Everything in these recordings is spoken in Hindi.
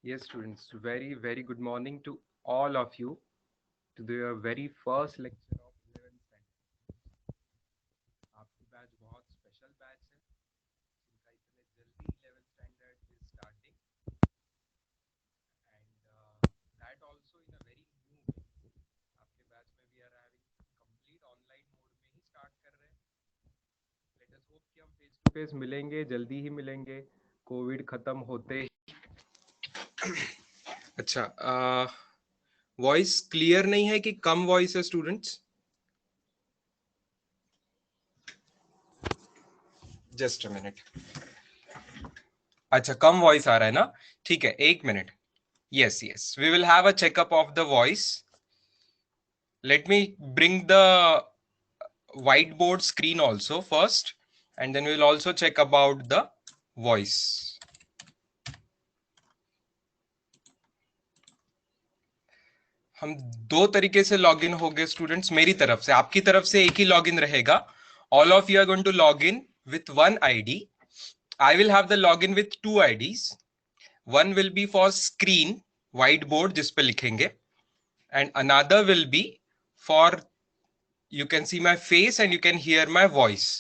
Yes, students, very good morning to all of you to the very first lecture of 11th standard. आपकी बैच बहुत स्पेशल बैच है जिनका इतने जल्दी 11th standard is starting and that also in a very new way. आपके बैच में we are having complete online mode में ही start कर रहे हैं. Let us hope कि हम face to face मिलेंगे, जल्दी ही मिलेंगे, कोविड खत्म होते ही. अच्छा, वॉइस क्लियर नहीं है कि कम वॉइस है स्टूडेंट्स? Just a minute. अच्छा, कम वॉइस आ रहा है ना? ठीक है, एक minute. Yes yes, we will have a checkup of the voice. Let me bring the white board screen also first and then we will also check about the voice. हम दो तरीके से लॉगिन हो गए स्टूडेंट्स. मेरी तरफ से, आपकी तरफ से एक ही लॉगिन रहेगा. All of you are going to log in with one ID. I will have the login with two IDs. One will be for screen, white board जिस पे लिखेंगे, and another will be for you can see my face and you can hear my voice.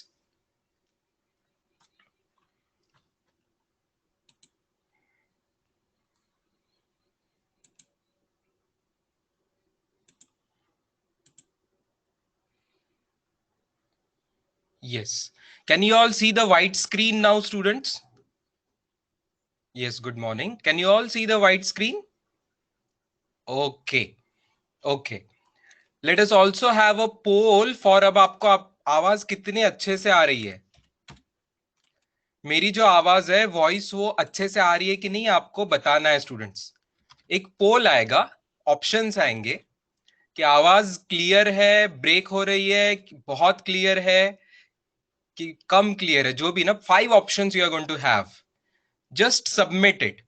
Yes. Can you all see the white screen now, students? Yes, good morning. Can you all see the white screen? Okay. Okay. Let us also have a poll for अब आपको आवाज कितने अच्छे से आ रही है. मेरी जो आवाज है, वॉइस, वो अच्छे से आ रही है कि नहीं, आपको बताना है स्टूडेंट्स. एक पोल आएगा, ऑप्शंस आएंगे कि आवाज क्लियर है, ब्रेक हो रही है, बहुत क्लियर है कि कम क्लियर है, जो भी ना, 5 options you are going to have. Just submit it.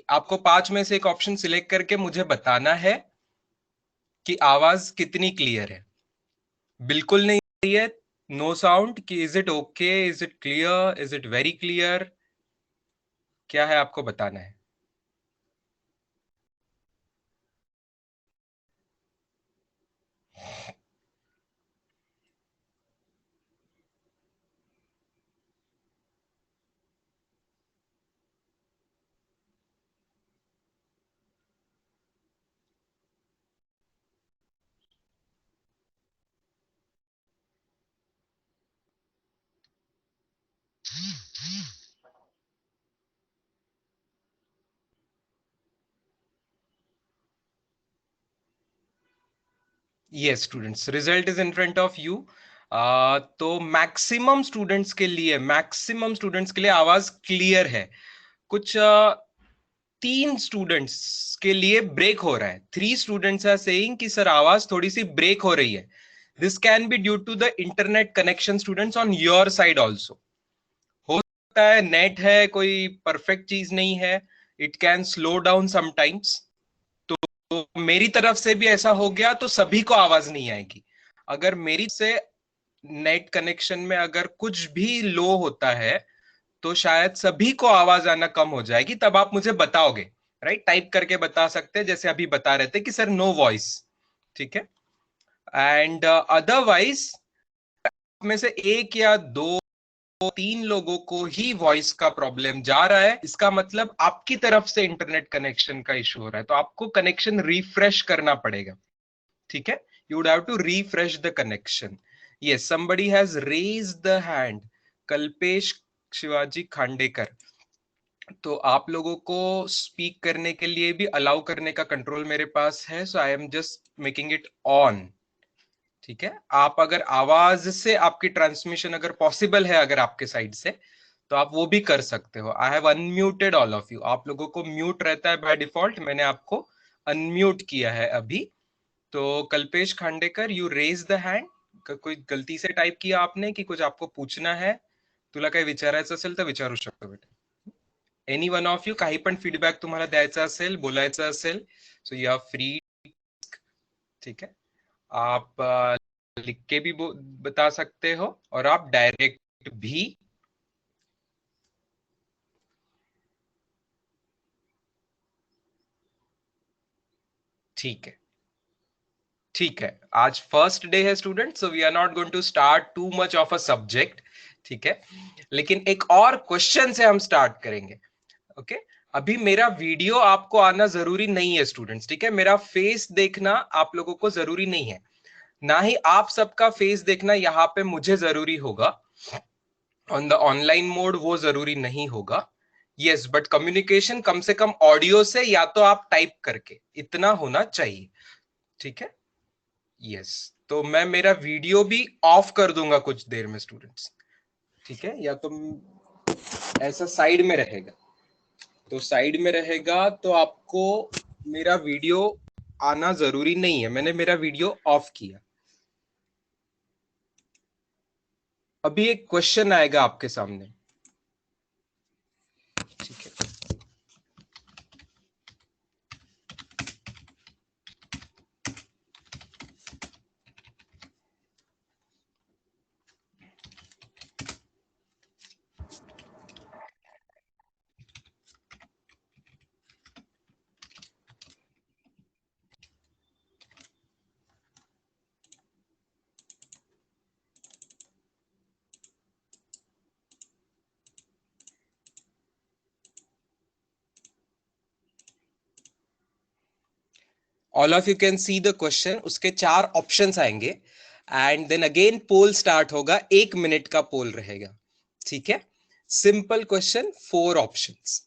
आपको 5 में से एक ऑप्शन सिलेक्ट करके मुझे बताना है कि आवाज कितनी क्लियर है. बिल्कुल नहीं रही है, नो साउंड, कि is it okay, is it clear, is it very clear, क्या है आपको बताना है. Yes students, result is in front of you. तो मैक्सिमम स्टूडेंट्स के लिए आवाज क्लियर है. कुछ 3 स्टूडेंट्स के लिए ब्रेक हो रहा है. 3 स्टूडेंट्स आर सेइंग कि सर आवाज थोड़ी सी ब्रेक हो रही है. This can be due to the internet connection students on your side also. हो सकता है नेट है, कोई परफेक्ट चीज नहीं है, it can slow down sometimes. तो मेरी तरफ से भी ऐसा हो गया तो सभी को आवाज नहीं आएगी. अगर मेरी से नेट कनेक्शन में अगर कुछ भी लो होता है तो शायद सभी को आवाज आना कम हो जाएगी. तब आप मुझे बताओगे, राइट? टाइप करके बता सकते हैं, जैसे अभी बता रहे थे कि सर नो वॉइस. ठीक है. एंड अदरवाइज में से एक या दो, 3 लोगों को ही वॉइस का प्रॉब्लम जा रहा है, इसका मतलब आपकी तरफ से इंटरनेट कनेक्शन का इशू हो रहा है. तो आपको कनेक्शन रिफ्रेश करना पड़ेगा. ठीक है. You would have to refresh the connection. Yes, somebody has raised the hand. Kalpesh Shivaji Khandekar. तो आप लोगों को स्पीक करने के लिए भी अलाउ करने का कंट्रोल मेरे पास है, so I am just making it on. ठीक है. आप अगर आवाज से आपकी ट्रांसमिशन अगर पॉसिबल है अगर आपके साइड से, तो आप वो भी कर सकते हो. I have unmuted all of you. आप लोगों को म्यूट रहता है बाय डिफॉल्ट, मैंने आपको अनम्यूट किया है अभी. तो Kalpesh Khandekar, you raise the hand. कोई गलती से टाइप किया आपने कि कुछ आपको पूछना है, तुला काही विचारायचं असेल तर विचारू शकतो बेटा. एनी वन ऑफ यू, काही पण फीडबॅक तुम्हाला द्यायचा असेल, बोलायचं असेल, सो यू आर फ्री. ठीक है. आप लिख के भी बता सकते हो और आप डायरेक्ट भी. ठीक है, ठीक है, आज फर्स्ट डे है student, so we are not going to start too much of a subject, ठीक है, लेकिन एक और क्वेश्चन से हम स्टार्ट करेंगे। ओके, अभी मेरा वीडियो आपको आना जरूरी नहीं है स्टूडेंट्स, ठीक है, मेरा फेस देखना आप लोगों को जरूरी नहीं है, ना ही आप सबका फेस देखना यहाँ पे मुझे जरूरी होगा ऑन द ऑनलाइन मोड, वो जरूरी नहीं होगा। यस, बट कम्युनिकेशन कम से कम ऑडियो से या तो आप टाइप करके इतना होना चाहिए, ठीक है। यस, तो मैं मेरा वीडियो भी ऑफ कर दूंगा कुछ देर में स्टूडेंट्स, ठीक है, या तो ऐसा साइड में रहेगा, तो साइड में रहेगा तो आपको मेरा वीडियो आना जरूरी नहीं है, मैंने मेरा वीडियो ऑफ किया। अभी एक क्वेश्चन आएगा आपके सामने, ठीक है। All of you can see the question, उसके 4 ऑप्शंस आएंगे and then again poll start होगा, 1 मिनट का पोल रहेगा, ठीक है। Simple question, 4 options.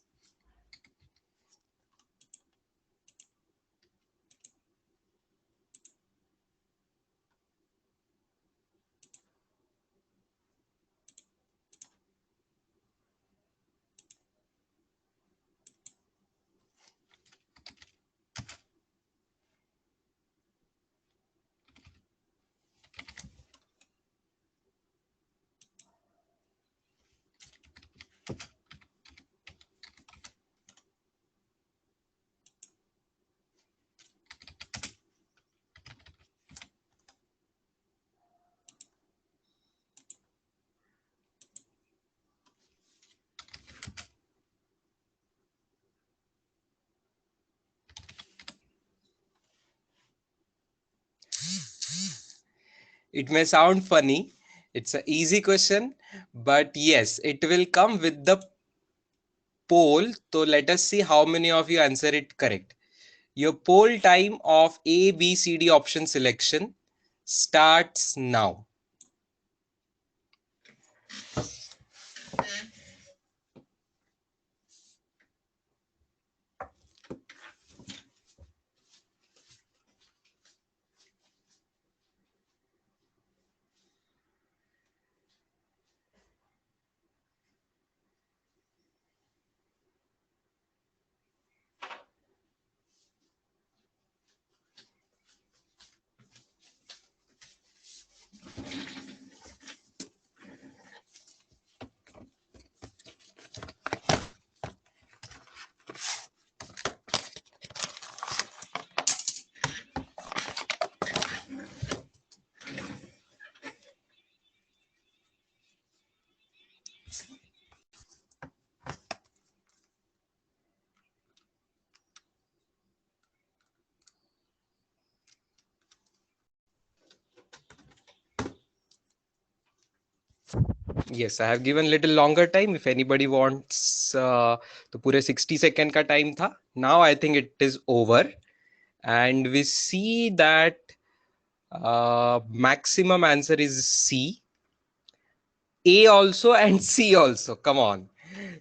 It may sound funny, it's an easy question, but yes, it will come with the poll. So let us see how many of you answer it correct. Your poll time of A, B, C, D option selection starts now. Yes, I have given little longer time. If anybody wants, तो पूरे 60 सेकेंड का टाइम था. Now I think it is over, and we see that maximum answer is C, A also, and C also. Come on.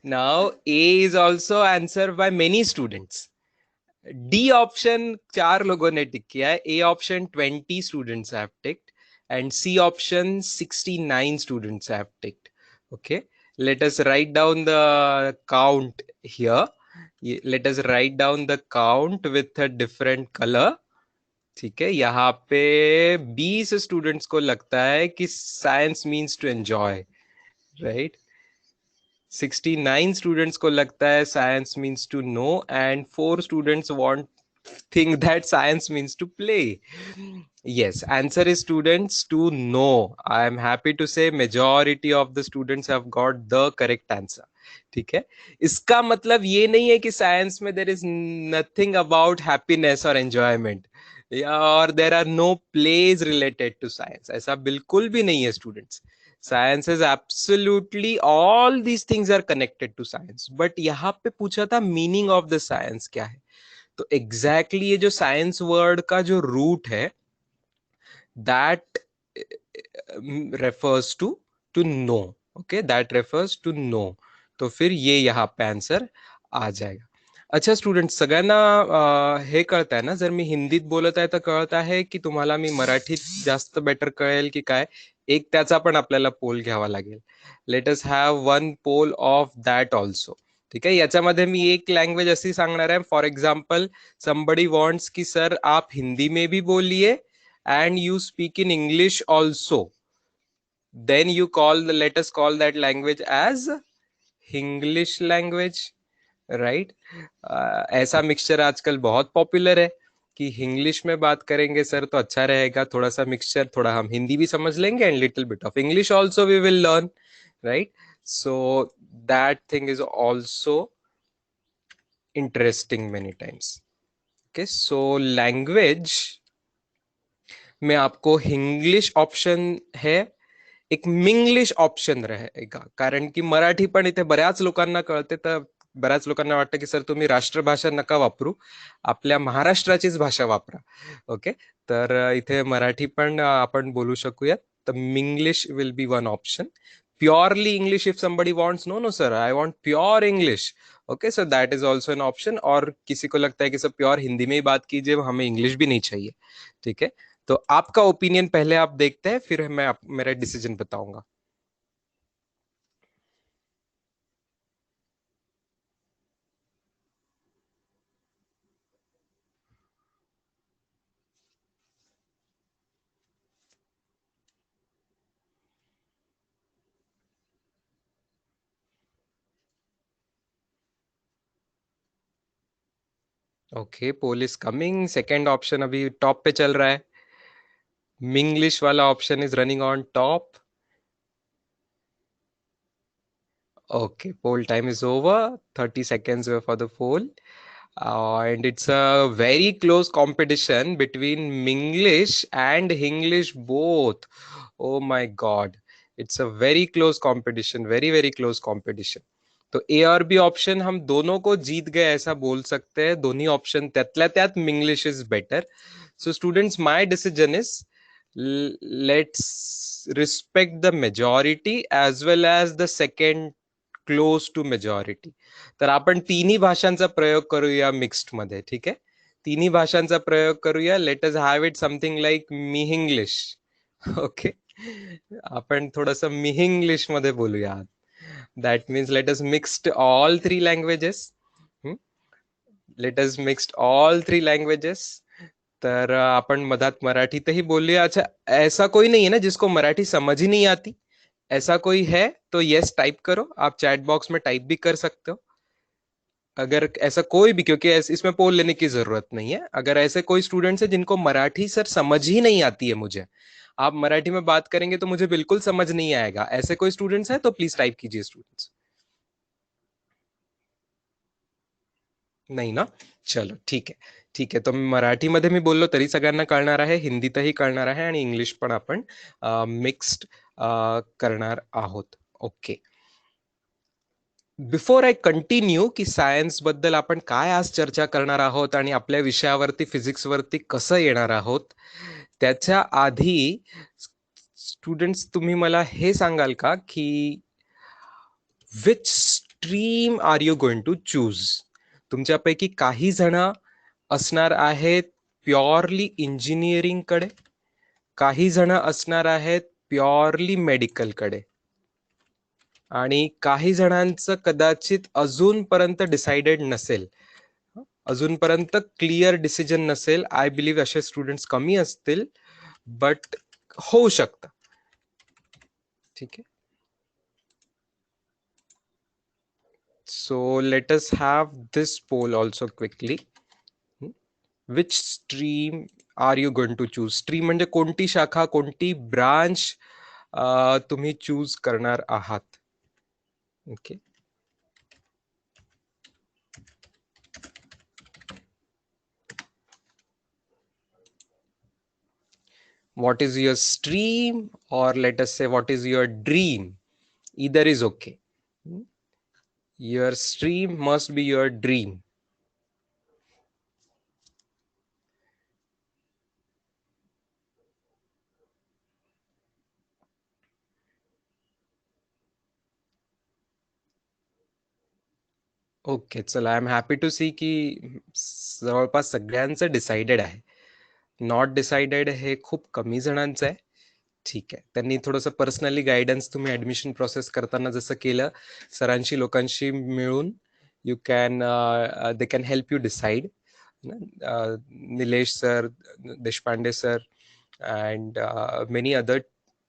Now A is also answered by many students. D option 4 लोगों ने टिक किया है. A option 20 students have ticked, and C option 69 students have ticked. Okay, let us write down the count here. Let us write down the count with a different color. ठीक है, यहाँ पे 20 स्टूडेंट्स को लगता है कि science means to enjoy, right. 69 students को लगता है science means to know, and 4 students want think that science means to play. Yes, answer is students to know. I am happy to say majority of the students have got the correct answer. ठीक है, इसका मतलब ये नहीं है कि साइंस में there is nothing about happiness और एंजॉयमेंट, और there are no plays related to science, ऐसा बिल्कुल भी नहीं है students. Science is absolutely all these things are connected to science, but यहाँ पे पूछा था मीनिंग ऑफ द साइंस क्या है। तो एग्जैक्टली exactly ये जो साइंस वर्ड का जो रूट है, that refers to know. Okay, that refers to know. तो फिर ये यहाँ पे आंसर आ जाएगा। अच्छा स्टुडंट, सगळ्यांना हे कळतंय ना, जर मी हिंदीत बोलत आहे तर कळत आहे की तुम्हाला मी मराठीत जास्त बेटर कळेल की काय? एक त्याचा पण आपल्याला पोल घ्यावा लागेल. Let us have one poll of that also. ठीक आहे, याच्यामध्ये मी एक लँग्वेज अशी सांगणार आहे. फॉर एक्झाम्पल, somebody wants कि सर आप हिंदी में भी बोलिए and you speak in English also, then you let us call that language as Hinglish language, right? ऐसा मिक्सचर आजकल बहुत पॉपुलर है कि इंग्लिश में बात करेंगे सर तो अच्छा रहेगा, थोड़ा सा मिक्सचर, थोड़ा हम हिंदी भी समझ लेंगे and little bit of English also we will learn, right? So that thing is also interesting many times. Okay, so language में आपको हिंग्लिश ऑप्शन है, एक मिंग्लिश ऑप्शन रहेगा, कारण की मराठी पण इथे बऱ्याच लोकांना कळते, तर बऱ्याच लोकांना वाटतं की सर तुम्ही राष्ट्रभाषा नका वापरू, आपल्या महाराष्ट्राचीच भाषा वापरा. ओके, तर इथे मराठी पण आपण बोलू शकूया. तर Minglish will be one option. Purely English, if somebody wants, no no sir I want pure English, okay, so that is also an option. और किसी को लगता है कि सर प्योर हिंदी में ही बात कीजिए, हमें इंग्लिश भी नहीं चाहिए. ठीक है, तो आपका ओपिनियन पहले आप देखते हैं, फिर मैं मेरा डिसीजन बताऊंगा. Okay, poll is coming. Second option अभी टॉप पे चल रहा है. मिंग्लिश वाला option is running on top. Okay, poll time is over. 30 seconds for the poll. And it's a very close competition between Minglish and Hinglish both. Oh my God. It's a very close competition, very very close competition. तो ए और बी ऑप्शन हम दोनों को जीत गए ऐसा बोल सकते हैं. दोन्ही ऑप्शन त्यातल्या त्यात Minglish is better. So students, my decision is, let's respect the majority as well as the second close to majority. तर आपण तिन्ही भाषांचा प्रयोग करूया मिक्स्ड मध्ये. ठीक आहे, तिन्ही भाषांचा प्रयोग करूया. Let us have it something like Mihinglish. Okay, आपण थोडस मिहिंग्लिश मध्ये बोलूया. That means let us mixed all three languages. Let us mixed all three languages. तर अपन मधात मराठीतही बोलूया. अच्छा, ऐसा कोई नहीं है ना जिसको मराठी समझ ही नहीं आती? ऐसा कोई है तो यस टाइप करो. आप चैट बॉक्स में टाइप भी कर सकते हो अगर ऐसा कोई भी, क्योंकि इसमें पोल लेने की जरूरत नहीं है. अगर ऐसे कोई स्टूडेंट्स है जिनको मराठी सर समझ ही नहीं आती है, मुझे आप मराठी में बात करेंगे तो मुझे बिल्कुल समझ नहीं आएगा, ऐसे कोई स्टूडेंट्स है तो प्लीज टाइप कीजिए स्टूडेंट्स. नाही ना? चलो ठीक आहे. ठीक आहे, तो मराठी मध्ये मी बोललो तरी सगळ्यांना कळणार आहे, हिंदीतही कळणार आहे आणि इंग्लिश पण आपण मिक्स्ड करणार आहोत. ओके, बिफोर आय कंटिन्यू की सायन्स बद्दल आपण काय आज चर्चा करणार आहोत आणि आपल्या विषयावरती फिजिक्स वरती कसं येणार आहोत, त्याच्या आधी स्टुडंट्स तुम्ही मला हे सांगाल का की which stream are you going to choose? तुमच्यापैकी काही जण असणार आहेत प्युअरली इंजिनिअरिंग कडे, काही जण असणार आहेत प्युअरली मेडिकल कडे, आणि काही जणांचं कदाचित अजूनपर्यंत डिसाइडेड नसेल, अजूनपर्यंत क्लिअर डिसिजन नसेल. आय बिलीव्ह असे स्टुडंट्स कमी असतील, बट होऊ शकतं. ठीक आहे, so let us have this poll also quickly. Which stream are you going to choose? Stream म्हणजे कोणती शाखा, कोणती ब्रांच तुम्ही चूज करणार आहात. Okay, what is your stream, or let us say what is your dream. Either is okay. Your stream must be your dream. Okay, चला, आय एम हॅपी टू सी की जवळपास सगळ्यांचं डिसाइडेड आहे. नॉट डिसाइडेड हे खूप कमी जणांचं आहे. ठीक आहे, त्यांनी थोडंसं पर्सनली गायडन्स तुम्ही ऍडमिशन प्रोसेस करताना जसं केलं सरांशी लोकांशी मिळून, you can they can help you decide. Nilesh sir, Deshpande sir and many other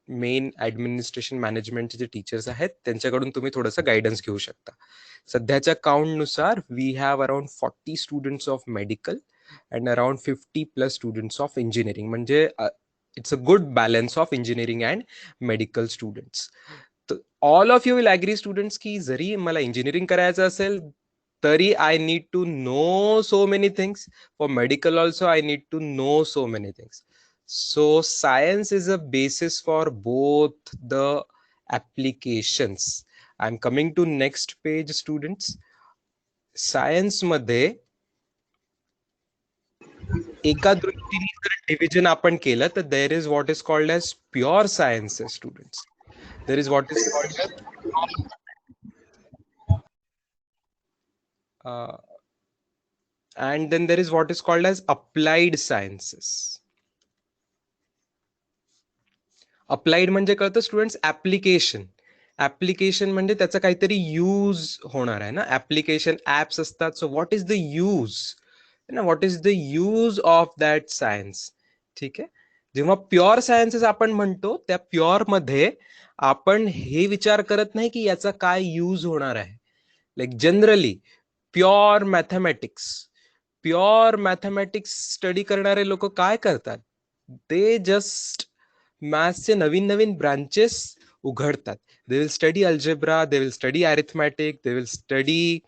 main administration मॅनेजमेंटचे जे टीचर्स आहेत त्यांच्याकडून तुम्ही थोडंसं गायडन्स घेऊ शकता. सध्याच्या काउंटनुसार we have around 40 students of medical and around 50+ students of engineering. म्हणजे it's a good balance of engineering and medical students. All of you will agree students की जरी मला इंजिनिअरिंग करायचं असेल तरी I need to know so many things. For medical also I need to know so many things. So science is a basis for both the applications. I'm coming to next page students. Science मध्ये एका दृष्टीने जर डिव्हिजन आपण केलं तर there is what is called as pure sciences students. There is what is called as and then there is what is called as applied sciences. Applied म्हणजे कळतं स्टुडंट्स ऍप्लिकेशन. ऍप्लिकेशन म्हणजे त्याचा काहीतरी यूज होणार आहे ना. ऍप्लिकेशन ऍप्स असतात. So what is the use ना, what is the use of that science. ठीक आहे. जेव्हा प्युअर सायन्सेस आपण म्हणतो त्या प्युअर मध्ये आपण हे विचार करत नाही की याचा काय यूज होणार आहे. Like generally pure mathematics study करणारे लोक काय करतात, ते जस्ट मॅथ्सचे नवीन नवीन ब्रांचेस उघडतात. They will study algebra, they will study arithmetic, they will study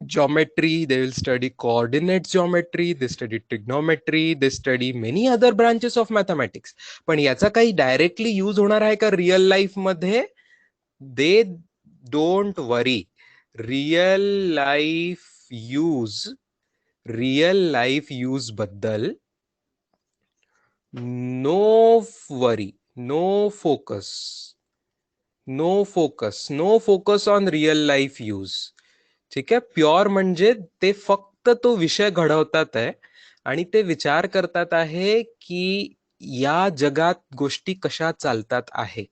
geometry, they will study coordinate geometry, they study trigonometry, they study many other branches of mathematics. पण याचा काही डायरेक्टली यूज होणार आहे का रिअल लाईफ मध्ये? They don't worry. Real life use बद्दल no worry, no focus on real life use. ठीक आहे. प्युअर म्हणजे ते फक्त तो विषय घडवतात आहे आणि ते विचार करतात आहे की या जगात गोष्टी कशा चालतात आहे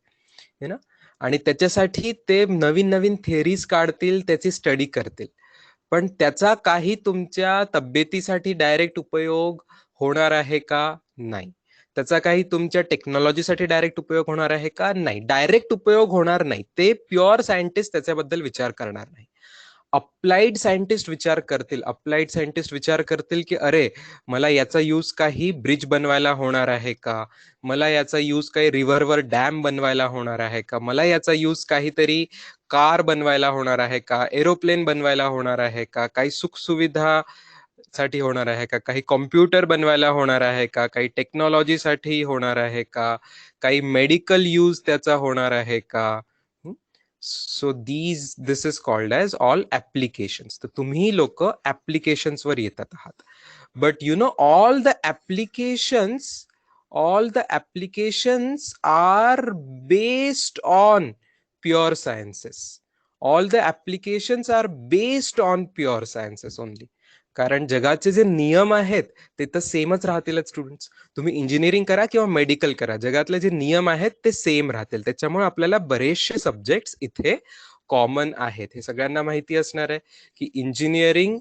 ना, आणि त्याच्यासाठी ते नवीन नवीन थिअरीज काढतील, त्याची स्टडी करतील. पण त्याचा काही तुमच्या तब्येतीसाठी डायरेक्ट उपयोग होणार आहे का? नाही. त्याचा काही तुमच्या टेक्नॉलॉजीसाठी डायरेक्ट उपयोग होणार आहे का? नाही. डायरेक्ट उपयोग होणार नाही. ते प्युअर सायंटिस्ट त्याच्याबद्दल विचार करणार नाही. अप्लाइड सायंटिस्ट विचार करतील की अरे मला याचा यूज काही ब्रिज बनवायला होणार आहे का, मला याचा यूज काही रिव्हरवर डॅम बनवायला होणार आहे का, मला याचा यूज काहीतरी कार बनवायला होणार आहे का, एरोप्लेन बनवायला होणार आहे का, काही सुखसुविधा साठी होणार आहे का, काही कॉम्प्युटर बनवायला होणार आहे का, काही टेक्नॉलॉजीसाठी होणार आहे का, काही मेडिकल यूज त्याचा होणार आहे का. So this is called as all applications. तर तुम्ही लोक ऍप्लिकेशन्स वर येतात आहात. But you know all the applications are based on pure sciences. All the applications are based on pure sciences only. कारण जगाचे जे नियम आहेत ते तर सेमच राहतीलच स्टुडंट्स. तुम्ही इंजिनिअरिंग करा किंवा मेडिकल करा, जगातले जे नियम आहेत ते सेम राहतील. त्याच्यामुळे आपल्याला बरेचसे सब्जेक्ट्स इथे कॉमन आहेत. हे सगळ्यांना माहिती असणार आहे की इंजिनिअरिंग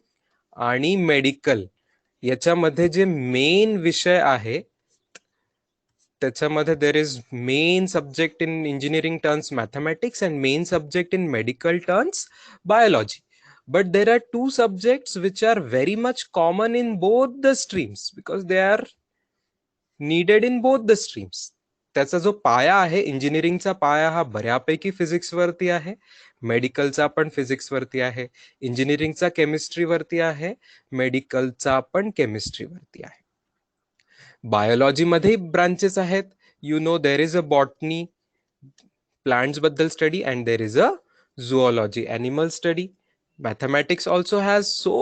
आणि मेडिकल याच्यामध्ये जे मेन विषय आहे त्याच्यामध्ये there is main subject in engineering terms mathematics and main subject in medical terms biology. But there are two subjects which are very much common in both the streams because they are needed in both the streams. त्याचा जो पाया आहे, इंजिनिअरिंगचा पाया हा बऱ्यापैकी फिजिक्स वरती आहे, मेडिकलचा पण फिजिक्स वरती आहे, इंजिनिअरिंगचा केमिस्ट्री वरती आहे, मेडिकलचा पण केमिस्ट्री वरती आहे. बायोलॉजी मध्ये ब्रांचेस आहेत. You know there is a botany, plants baddal study, and there is a zoology, animal study. Mathematics also has so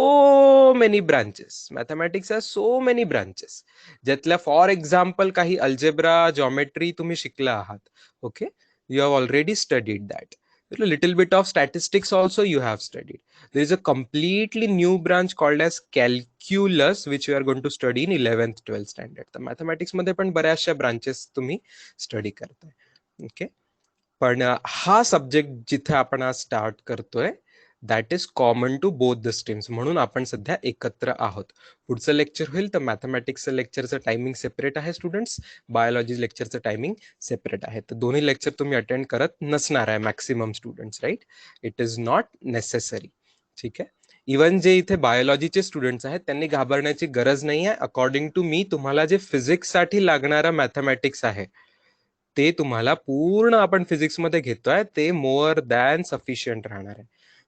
many branches. Mathematics has so many branches. ज्यातल्या फॉर एक्झाम्पल काही अल्जेब्रा, जॉमेट्री तुम्ही शिकला आहात. Okay, you have already studied that. A little bit of statistics also you have studied. There is a completely new branch called as calculus, which you are going to study in 11th 12th standard. तर mathematics मध्ये पण बऱ्याचशा ब्रांचेस तुम्ही स्टडी करताय. ओके, पण हा सब्जेक्ट जिथे आपण आज स्टार्ट करतोय that is common to both the streams, म्हणून आपण सध्या एकत्र आहोत. पुढचं लेक्चर होईल तर मॅथमॅटिक्सचं लेक्चरचं टायमिंग सेपरेट आहे स्टुडंट्स, बायोलॉजी लेक्चरचं टायमिंग सेपरेट आहे. तर दोन्ही लेक्चर तुम्ही अटेंड करत नसणार आहे maximum students, right? It is not necessary. ठीक आहे. इवन जे इथे बायोलॉजीचे स्टुडंट्स आहेत त्यांनी घाबरण्याची गरज नाही आहे. अकॉर्डिंग टू मी तुम्हाला जे फिजिक्ससाठी लागणारा मॅथमॅटिक्स आहे ते तुम्हाला पूर्ण आपण फिजिक्स मध्ये घेतोय ते मोर दॅन सफिशियंट राहणार आहे.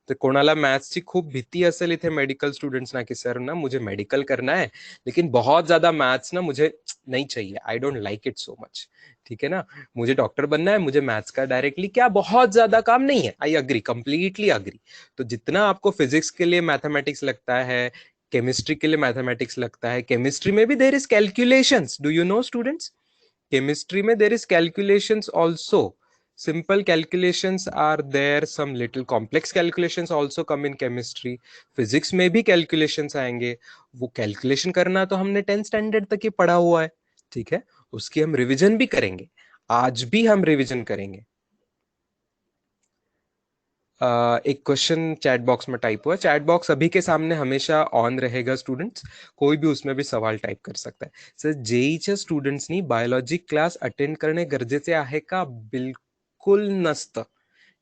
तर कोणाला मॅथ्सची खूप भीती असेल इथे मेडिकल स्टूडेंट्स ना की सर ना मुझे मेडिकल करना है लेकिन बहुत ज्यादा मैथ्स ना मुझे नहीं चाहिए, I don't like it so much. ठीक है ना, मुझे डॉक्टर बनना है, मुझे मैथ्स का डायरेक्टली क्या बहुत ज्यादा काम नहीं है. I agree, completely agree. तो जितना आपको फिजिक्स के लिए मैथमेटिक्स लगता है, केमिस्ट्री के लिए मैथमेटिक्स लगता है, केमिस्ट्री में भी there is calculations. Do you know students? Chemistry mein there is calculations also. Simple calculations are there, some little complex calculations also come in chemistry. Physics में भी calculations आएंगे. वो calculation करना तो हमने 10th standard तक ही पढ़ा हुआ है. ठीक है, उसकी हम रिविजन भी करेंगे. आज भी हम रिविजन करेंगे. एक क्वेश्चन चैट बॉक्स में टाइप हुआ. चैट बॉक्स अभी के सामने हमेशा ऑन रहेगा स्टूडेंट्स, कोई भी उसमें भी सवाल टाइप कर सकता है. सर जेईच्या स्टुडंट्सनी बायोलॉजी क्लास अटेंड करणे गरजेचे आहे का? बिलकुल नसतं.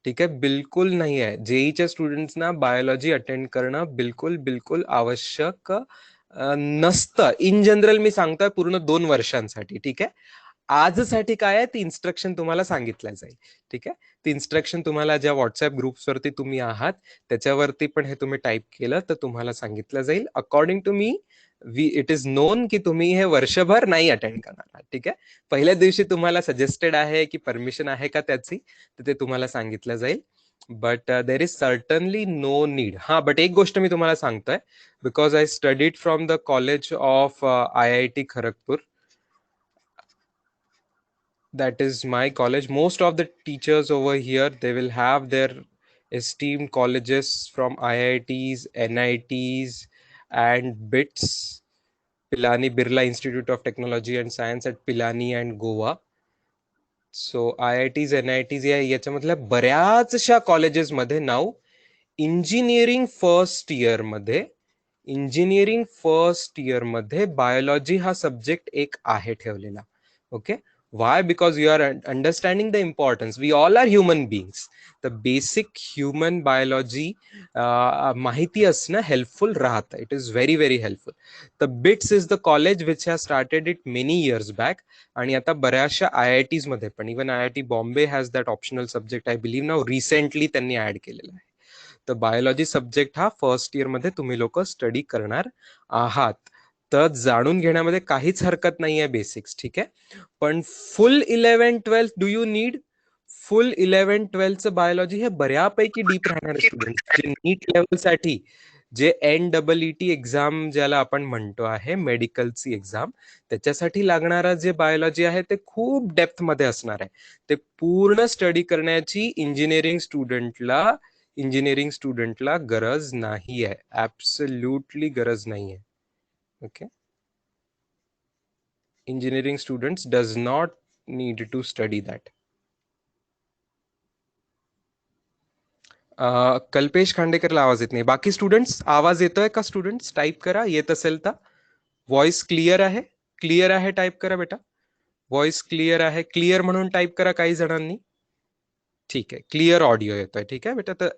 ठीक आहे, बिलकुल नाही आहे. जेईच्या स्टुडंट्सना बायोलॉजी अटेंड करणं बिलकुल बिलकुल आवश्यक नसतं. इन जनरल मी सांगतोय पूर्ण 2 वर्षांसाठी. ठीक आहे, आजसाठी काय आहे ती इन्स्ट्रक्शन तुम्हाला सांगितलं जाईल. ठीक आहे, ती इन्स्ट्रक्शन तुम्हाला ज्या व्हॉट्सअप ग्रुप्सवरती तुम्ही आहात त्याच्यावरती पण हे तुम्ही टाईप केलं तर तुम्हाला सांगितलं जाईल. According to me it is known की तुम्ही हे वर्षभर नाही अटेंड करणार आहात. ठीक आहे, पहिल्या दिवशी तुम्हाला सजेस्टेड आहे की परमिशन आहे का त्याची, तर ते तुम्हाला सांगितलं जाईल. But there is certainly no need. हा, बट एक गोष्ट मी तुम्हाला सांगतोय, because I studied from the college of IIT Kharagpur. That is my college. Most of the teachers over here, they will have their esteemed colleges from IITs, NITs, and BITS, Pilani Birla Institute of Technology and Science at Pilani and Goa. So IITs, NITs याच्यामधल्या बऱ्याचशा कॉलेजेस मध्ये नाव इंजिनिअरिंग फर्स्ट इयर मध्ये, इंजिनिअरिंग फर्स्ट इयर मध्ये बायोलॉजी हा सब्जेक्ट एक आहे ठेवलेला. Okay, why? Because you are understanding the importance. We all are human beings. The basic human biology माहिती असणं helpful राहतं. It is very very helpful. The BITS is the college which has started it many years back. आणि आता बऱ्याचशा IITs मध्ये पण, even IIT Bombay has that optional subject, I believe now recently त्यांनी ऍड केलेला आहे. तर बायोलॉजी सब्जेक्ट हा फर्स्ट इयर मध्ये तुम्ही लोक स्टडी करणार आहात. तर जाणून घेण्यामध्ये काहीच हरकत नाहीये बेसिक्स. ठीक आहे, पण full 11-12 do you need? Full 11-12 biology हे बऱ्यापैकी डीप राहणार स्टुडंट. जे नीट लेवलसाठी, जे NEET एक्झाम ज्याला आपण म्हणतो आहे मेडिकलची एक्झाम, त्याच्यासाठी लागणारा जे बायोलॉजी आहे ते खूप डेप्थ मध्ये असणार आहे. ते पूर्ण स्टडी करण्याची इंजिनिअरिंग स्टुडंटला गरज नाही आहे. ऍब्सोल्युटली गरज नाही आहे. Okay, engineering students does not need to study that. Kalpesh खांडेकरला आवाज येत नाही. बाकी स्टुडंट्स आवाज येतोय का? स्टुडंट्स टाइप करा, येत असेल तर. व्हॉइस क्लिअर आहे? क्लिअर आहे टाइप करा बेटा. व्हॉइस क्लिअर आहे, क्लिअर म्हणून टाइप करा काही जणांनी. ठीक आहे, क्लिअर ऑडिओ येतोय. ठीक आहे बेटा, तर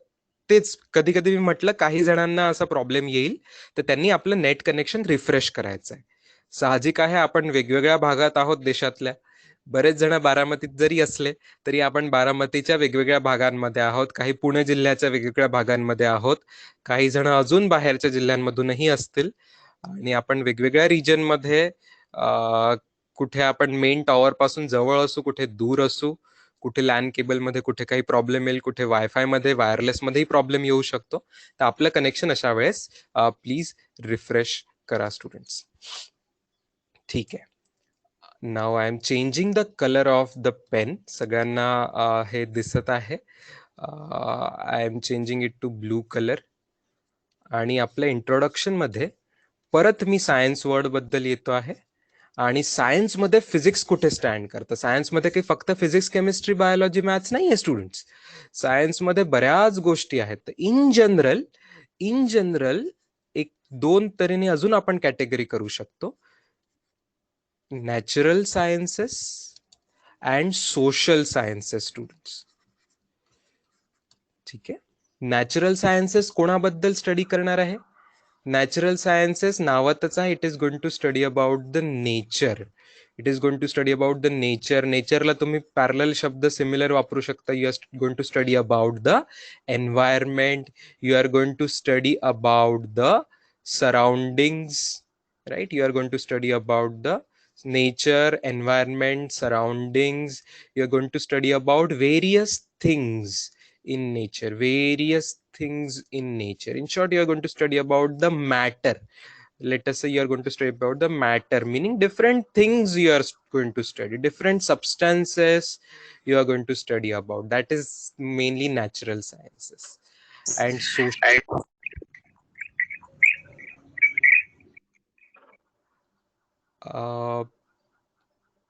तेच कधी कधी मी म्हटलं काही जणांना असा प्रॉब्लेम येईल तर त्यांनी आपलं नेट कनेक्शन रिफ्रेश करायचं आहे. साहजिक आहे, आपण वेगवेगळ्या भागात आहोत देशातल्या. बरेच जण बारामतीत जरी असले तरी आपण बारामतीच्या वेगवेगळ्या भागांमध्ये आहोत, काही पुणे जिल्ह्याच्या वेगवेगळ्या भागांमध्ये आहोत, काही जण अजून बाहेरच्या जिल्ह्यांमधूनही असतील, आणि आपण वेगवेगळ्या रिजन मध्ये कुठे आपण मेन टॉवर पासून जवळ असू, कुठे दूर असू, कुठे लॅन केबल मध्ये कुठे काही प्रॉब्लेम येईल, कुठे वायफाय मध्ये वायरलेस मध्येही प्रॉब्लेम येऊ शकतो. तर आपलं कनेक्शन अशा वेळेस प्लीज रिफ्रेश करा स्टुडंट्स. ठीक आहे. नाव I am changing the colour of the pen. सगळ्यांना हे दिसत आहे. I am changing it to blue colour. आणि आपल्या इंट्रोडक्शन मध्ये परत मी सायन्स वर्ड बद्दल येतो आहे. आणि सायन्स मध्ये फिजिक्स कुठे स्टँड करतं? सायन्स मध्ये काही फक्त फिजिक्स, केमिस्ट्री, बायोलॉजी, मॅथ्स नाही आहे स्टुडंट्स. सायन्स मध्ये बऱ्याच गोष्टी आहेत. इन जनरल एक दोन तऱ्हेने अजून आपण कॅटेगरी करू शकतो. Natural sciences and social sciences students. ठीक आहे. नॅचरल सायन्सेस कोणाबद्दल स्टडी करणार आहे? नॅचरल सायन्सेस नावातच आहे, it is going to study about the nature. It is going to study about the nature. नेचरला तुम्ही पॅरलल शब्द सिमिलर वापरू शकता. You are going to study about the environment. You are going to study about the surroundings. Right, you are going to study about the nature, environment, surroundings. You're going to study about various things in nature, various things in nature. In short, you're going to study about the matter. Let us say you're going to study about the matter, meaning different things you are going to study, different substances you are going to study about. That is mainly natural sciences. And social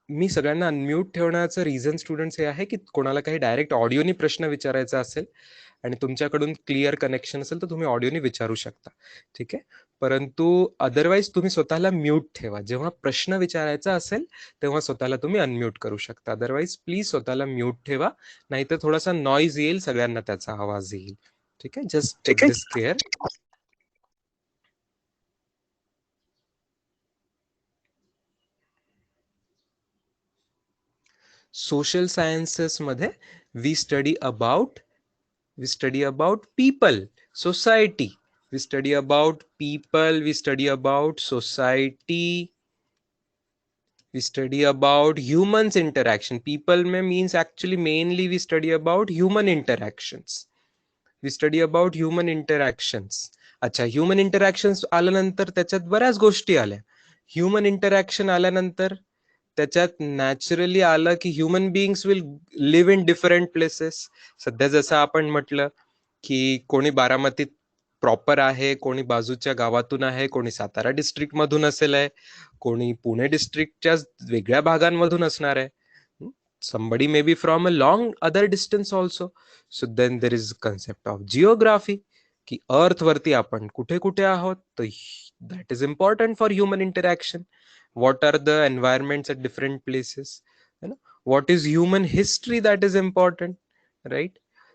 मी सगळ्यांना अनम्यूट ठेवण्याचं रिझन स्टुडंट्स हे आहे की कोणाला काही डायरेक्ट ऑडिओनी प्रश्न विचारायचा असेल आणि तुमच्याकडून क्लिअर कनेक्शन असेल तर तुम्ही ऑडिओनी विचारू शकता. ठीक आहे. परंतु अदरवाईज तुम्ही स्वतःला म्यूट ठेवा. जेव्हा प्रश्न विचारायचा असेल तेव्हा स्वतःला तुम्ही अनम्यूट करू शकता. अदरवाईज प्लीज स्वतःला म्यूट ठेवा, नाहीतर थोडासा नॉइज येईल, सगळ्यांना त्याचा आवाज येईल. ठीक आहे. Just take this care. Social sciences मध्ये we study about people, society. We study about people, we study about society, we study about humans interaction. People may means actually mainly we study about human interactions. We study about human interactions. अच्छा, ह्युमन इंटरॅक्शन्स आल्यानंतर त्याच्यात बऱ्याच गोष्टी आल्या. ह्युमन इंटरॅक्शन आल्यानंतर त्याच्यात नॅचरली आलं की human beings will live in different places. सध्या जसं आपण म्हटलं की कोणी बारामतीत प्रॉपर आहे, कोणी बाजूच्या गावातून आहे, कोणी सातारा डिस्ट्रिक्ट मधून असेल आहे, कोणी पुणे डिस्ट्रिक्टच्या वेगळ्या भागांमधून असणार आहे. somebody may be from a long other distance also. So then there is concept of geography की अर्थ वरती आपण कुठे कुठे आहोत. तर that is important for human interaction. What are the environments at different places? What is human history? That is important, right?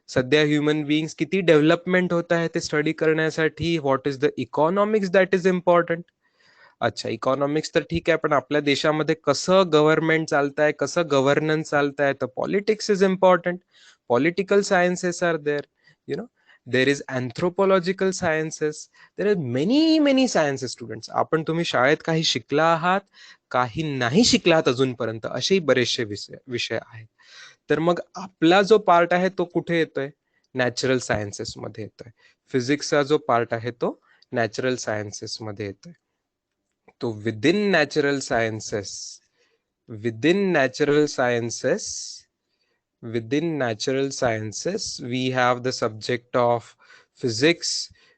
सध्या ह्युमन बिईंग्स किती डेव्हलपमेंट होत आहे ते स्टडी करण्यासाठी. What is the economics? That is important. अच्छा, इकॉनॉमिक्स तर ठीक आहे, पण आपल्या देशामध्ये कसं गव्हर्नमेंट चालतंय, कसं गव्हर्नन्स चालतंय, तर politics is important. Political sciences are there. There is anthropological sciences. There are many sciences students. तुम्ही शाळेत काही शिकला आहात, काही नाही शिकलात अजूनपर्यंत, असेही बरेचसे विषय आहेत. तर मग आपला जो पार्ट आहे तो कुठे येतोय? नॅचरल सायन्सेस मध्ये येतोय. फिजिक्सचा जो पार्ट आहे तो नॅचरल सायन्सेस मध्ये येतोय. तो within natural sciences, we have the subject of physics,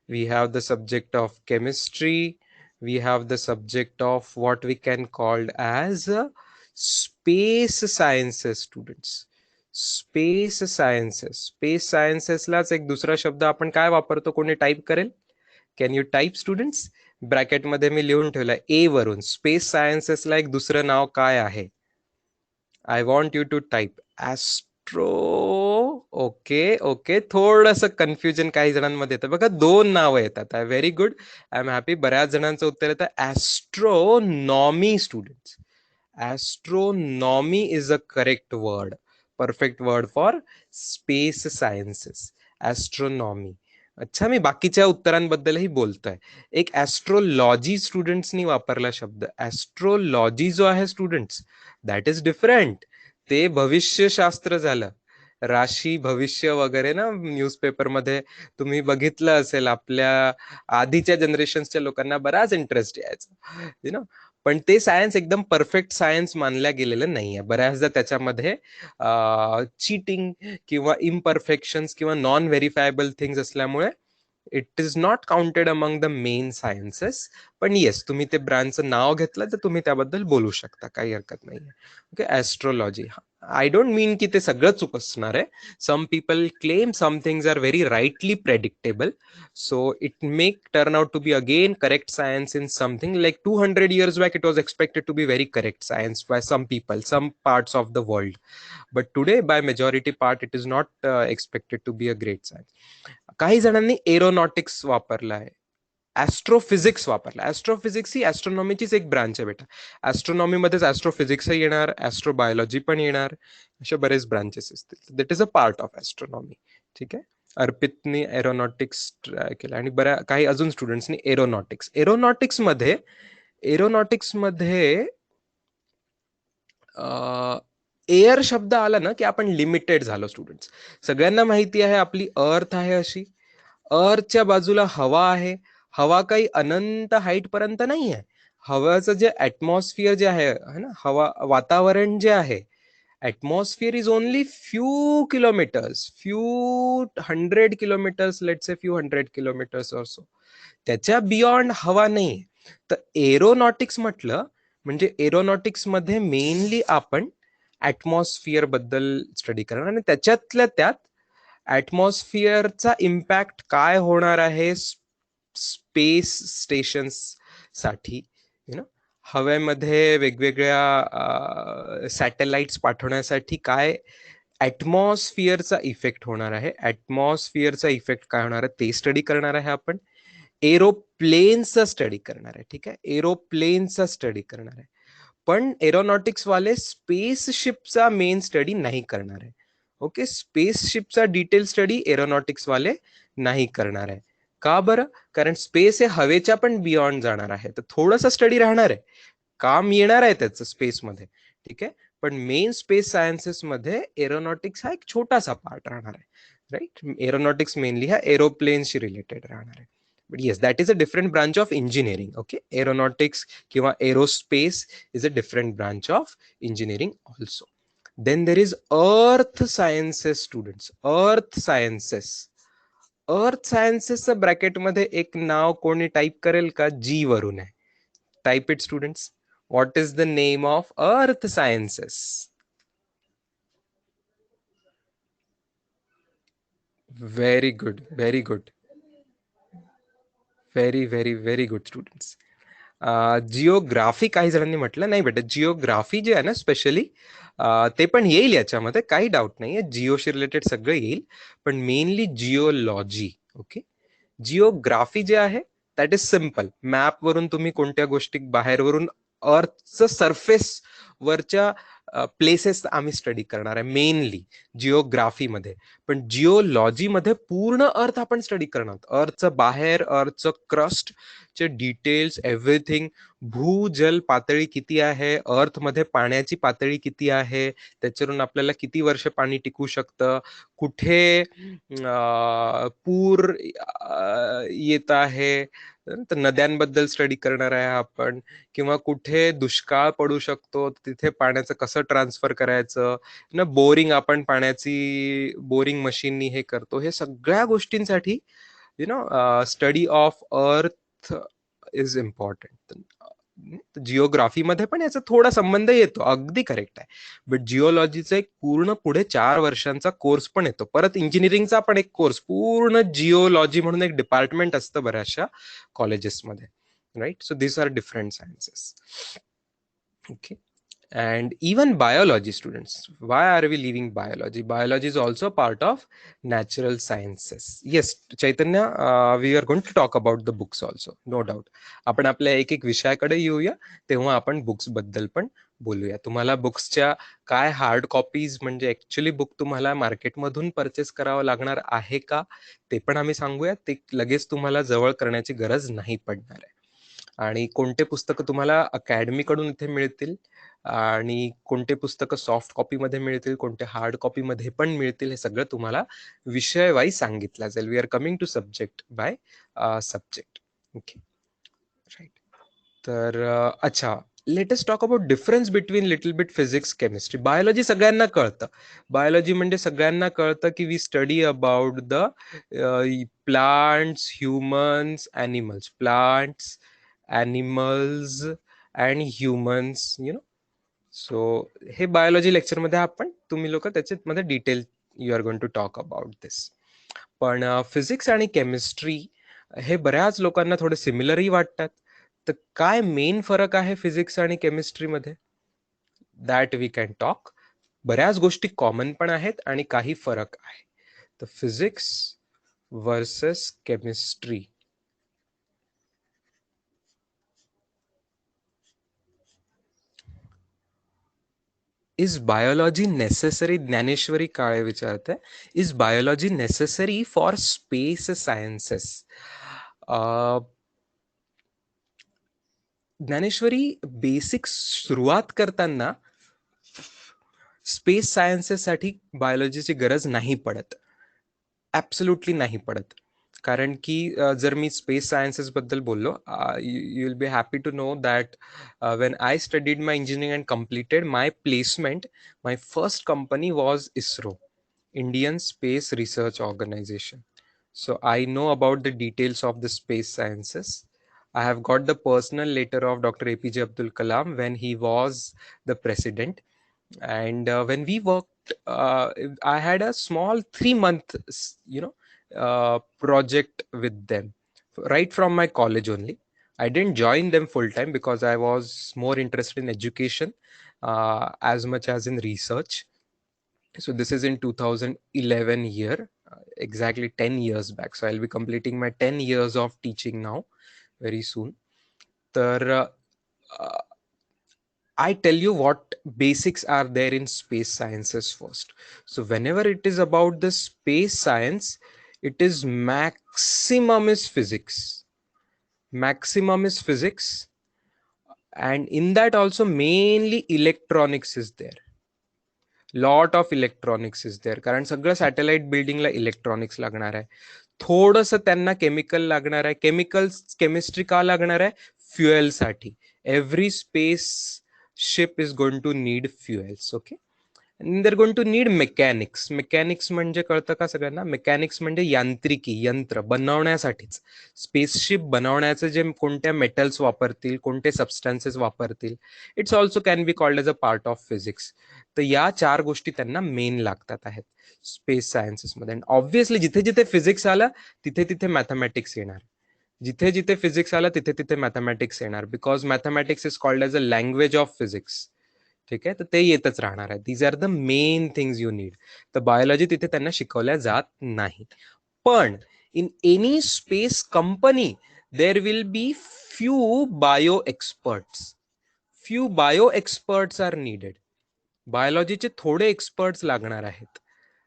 we have the subject of chemistry, we have the subject of what we can call as space sciences students. Space sciences लाच एक दुसरा शब्द आपण काय वापरतो, कोणी टाईप करेल? Can you type students? Bracket मध्ये मी लिहून ठेवलं ए वरून. स्पेस सायन्सेसला एक दुसरं नाव काय आहे? I want you to type astro. Okay, थोडस कन्फ्युजन काही जणांमध्ये येतं बघा, दोन नावं येतात. Very good, I am happy. बऱ्याच जणांचं उत्तर येतं astronomy. Students, astronomy is a correct word, perfect word for space sciences, astronomy. अच्छा, मी बाकीच्या उत्तरांबद्दलही बोलतोय. एक ॲस्ट्रोलॉजी स्टुडंट्सनी वापरला शब्द. ॲस्ट्रोलॉजी जो आहे स्टुडंट्स, दॅट इज डिफरंट. ते भविष्यशास्त्र झालं. राशी भविष्य वगैरे ना, न्यूजपेपरमध्ये तुम्ही बघितलं असेल, आपल्या आधीच्या जनरेशनच्या लोकांना बराच इंटरेस्ट यायचा, यु नो. पण ते सायन्स एकदम परफेक्ट सायन्स मानल्या गेलेलं नाहीये. बऱ्याचदा त्याच्यामध्ये चीटिंग किंवा इम्परफेक्शन्स किंवा नॉन व्हेरिफायबल थिंग्स असल्यामुळे it is not counted among the main sciences. पण येस, तुम्ही ते ब्रँडचं नाव घेतलं तर तुम्ही त्याबद्दल बोलू शकता, काही हरकत नाही. Okay, astrology. I don't mean की ते सगळं चूक असणार आहे. Some people claim some things are very rightly predictable, so it may turn out to be again correct science in something. Like 200 years back it was expected to be very correct science by some people, some parts of the world, but today by majority part it is not expected to be a great science. काही जणांनी एरोनॉटिक्स वापरला आहे, ॲस्ट्रोफिजिक्स वापरला. ॲस्ट्रोफिजिक्स ही ॲस्ट्रॉनॉमीचीच एक ब्रांच आहे बेटा. ॲस्ट्रॉनॉमीमध्येच ॲस्ट्रोफिजिक्सही येणार, ॲस्ट्रोबायोलॉजी पण येणार, असे बरेच ब्रांचेस असतील. That is a part of astronomy. ठीक आहे. अर्पितनी एरोनॉटिक्स ट्राय केलं आणि बऱ्या काही अजून स्टुडंट्सनी एरोनॉटिक्स. एरोनॉटिक्समध्ये एअर शब्द आला ना की आपण लिमिटेड झालो स्टुडंट्स. सगळ्यांना माहिती आहे आपली अर्थ आहे अशी, अर्थच्या बाजूला हवा आहे. हवा काही अनंत हाईट पर्यंत नाही आहे. हवाचं जे ऍटमॉस्फिअर जे आहे ना, हवा वातावरण जे आहे, atmosphere is only few kilometers, few 100 kilometers, let's say few 100 kilometers or so. त्याच्या बियॉन्ड हवा नाही. तर एरोनॉटिक्स म्हटलं म्हणजे एरोनॉटिक्स मध्ये मेनली आपण ऍटमॉस्फिअर बद्दल स्टडी करणार आणि त्याच्यातल्या त्यात ऍटमॉस्फिअरचा इम्पॅक्ट काय होणार आहे स्पेस स्टेशन्स साठी, यु नो. हवेमध्ये वेगवेगळ्या सॅटेलाइट्स पाठवण्यासाठी काय ऍटमॉस्फिअरचा इफेक्ट होणार आहे, ऍटमॉस्फिअरचा इफेक्ट काय होणार आहे ते स्टडी करणार आहे आपण. एरोप्लेनचा स्टडी करणार आहे. ठीक आहे, एरोप्लेनचा स्टडी करणार आहे. पण एरोनॉटिक्स वाले स्पेसशिपचा मेन स्टडी नाही करणार आहे. ओके, स्पेसशिपचा डिटेल स्टडी एरोनॉटिक्स वाले नाही करणार आहे. का बरं? कारण स्पेस हे हवेच्या पण बियॉन्ड जाणार आहे, तर थोडंसं स्टडी राहणार आहे, काम येणार आहे त्याचं स्पेसमध्ये. ठीक आहे, पण मेन स्पेस सायन्सेस मध्ये एरोनॉटिक्स हा एक छोटासा पार्ट राहणार आहे. राईट, एरोनॉटिक्स मेनली हा एरोप्लेनशी रिलेटेड राहणार आहे. But yes, that is a different branch of engineering. Okay, aeronautics किंवा aerospace is a different branch of engineering also. Then there is earth sciences students. Earth sciences. Earth सायन्सेसचं bracket मध्ये एक नाव कोणी टाईप करेल का? जी वरून आहे. Type it students. What is the name of earth sciences? Very good, very good, very very very good students. Geography काही जणांनी म्हटलं नाही बेटा. जिओग्राफी जे आहे ना स्पेशली, ते पण येईल याच्यामध्ये, काही डाऊट नाहीये. जिओशी रिलेटेड सगळं येईल, पण मेनली जिओलॉजी. ओके, जिओग्राफी जे आहे दॅट इज सिम्पल. मॅप वरून तुम्ही कोणत्या गोष्टी बाहेरवरून अर्थचं सरफेस वरच्या प्लेसेस आम्ही स्टडी करणार आहे मेनली जिओग्राफीमध्ये. पण जिओलॉजीमध्ये पूर्ण अर्थ आपण स्टडी करणार आहोत. अर्थचं बाहेर, अर्थचं क्रस्ट चे डिटेल्स, एव्हरीथिंग. भूजल पातळी किती आहे, अर्थ मध्ये पाण्याची पातळी किती आहे, त्याच्यावरून आपल्याला किती वर्ष पाणी टिकू शकतं, कुठे पूर येत आहे, तर नद्यांबद्दल स्टडी करणार आहे आपण. किंवा कुठे दुष्काळ पडू शकतो, तिथे पाण्याचं कसं ट्रान्सफर करायचं ना. बोरिंग, आपण पाण्याची बोरिंग मशीननी हे करतो. हे सगळ्या गोष्टींसाठी you know study of earth is important. जिओग्राफीमध्ये पण याचा थोडा संबंध येतो, अगदी करेक्ट आहे. बट जिओलॉजीचा एक पूर्ण पुढे 4 वर्षांचा कोर्स पण येतो. परत इंजिनिअरिंगचा पण एक कोर्स, पूर्ण जिओलॉजी म्हणून एक डिपार्टमेंट असतं बऱ्याचशा कॉलेजेसमध्ये. Right, so this are different sciences. Okay, and even biology students. Why are we leaving biology? Biology is also part of natural sciences. Yes, Chaitanya, we are going to talk about the books also, no doubt. आपण आपल्या एक एक विषयाकडे येऊया, तेव्हा आपण बुक्स बद्दल पण बोलूया. तुम्हाला बुक्सच्या काय हार्ड कॉपीज म्हणजे ऍक्च्युली बुक तुम्हाला मार्केटमधून परचेस करावं लागणार आहे का, ते पण आम्ही सांगूया. ते लगेच तुम्हाला जवळ करण्याची गरज नाही पडणार आहे. आणि कोणते पुस्तकं तुम्हाला अकॅडमीकडून इथे मिळतील आणि कोणते पुस्तकं सॉफ्ट कॉपीमध्ये मिळतील, कोणते हार्ड कॉपीमध्ये पण मिळतील, हे सगळं तुम्हाला विषय वाईज सांगितलं जाईल. We are coming to subject by subject. Okay, right. तर अच्छा, latest talk about difference between little bit physics chemistry. Biology सगळ्यांना कळतं. बायोलॉजी म्हणजे सगळ्यांना कळतं की we study about the plants, humans, animals. Plants, animals and humans, you know. So हे बायोलॉजी लेक्चरमध्ये आपण, तुम्ही लोक त्याच्यामध्ये detail you are going to talk about this. पण फिजिक्स आणि केमिस्ट्री हे बऱ्याच लोकांना थोडे सिमिलरही वाटतात. तर काय मेन फरक आहे फिजिक्स आणि केमिस्ट्रीमध्ये, दॅट वी कॅन टॉक. बऱ्याच गोष्टी कॉमन पण आहेत आणि काही फरक आहे. तर physics versus chemistry. Is biology necessary, Dnyaneshwari Kale विचारते, is biology necessary for space sciences? Dnyaneshwari, basic सुरुवात करताना स्पेस सायन्सेससाठी बायोलॉजीची गरज नाही पडत, ॲब्सोल्युटली नाही पडत. कारण की जर मी स्पेस सायन्सेस बद्दल बोललो, you will be happy to know that when I studied my engineering and completed my placement, my first company was ISRO, Indian Space Research Organization. So I know about the details of the space sciences. I have got the personal letter of Dr. APJ Abdul Kalam when he was the president. And when we worked, I had a small 3-month, project with them right from my college only. I didn't join them full time because I was more interested in education as much as in research. So this is in 2011 year, exactly 10 years back. So I'll be completing my 10 years of teaching now very soon. तर I tell you what basics are there in space sciences first. So whenever it is about the space science, it is maximum is physics. Maximum is physics. And in that also mainly electronics is there. Lot of electronics is there. कारण सगळं सॅटेलाइट बिल्डिंगला इलेक्ट्रॉनिक्स लागणार आहे. थोडंसं त्यांना केमिकल लागणार आहे. केमिकल्स, केमिस्ट्री का लागणार आहे? फ्युएलसाठी. Every space ship is going to need fuels. Okay, and they're going to need mechanics. Mechanics म्हणजे कळतं का सगळ्यांना? मेकॅनिक्स म्हणजे यांत्रिकी, यंत्र बनवण्यासाठीच. स्पेसशिप बनवण्याचे जे कोणत्या मेटल्स वापरतील, कोणते सबस्टन्सेस वापरतील, it's also can be called as a part of physics. तर या 4 गोष्टी त्यांना मेन लागतात आहेत स्पेस सायन्सेसमध्ये. आणि ऑब्व्हियसली जिथे जिथे फिजिक्स आला तिथे तिथे मॅथमॅटिक्स येणार. जिथे जिथे फिजिक्स आला तिथे तिथे मॅथमॅटिक्स येणार, because mathematics is called as a language of physics. ठीक आहे, तर ते येतच राहणार आहे. These are the main things you need. तर बायोलॉजी तिथे त्यांना शिकवल्या जात नाही. पण in any space company there will be few bio experts. Few bio experts are needed. बायोलॉजीचे थोडे एक्सपर्ट्स लागणार आहेत.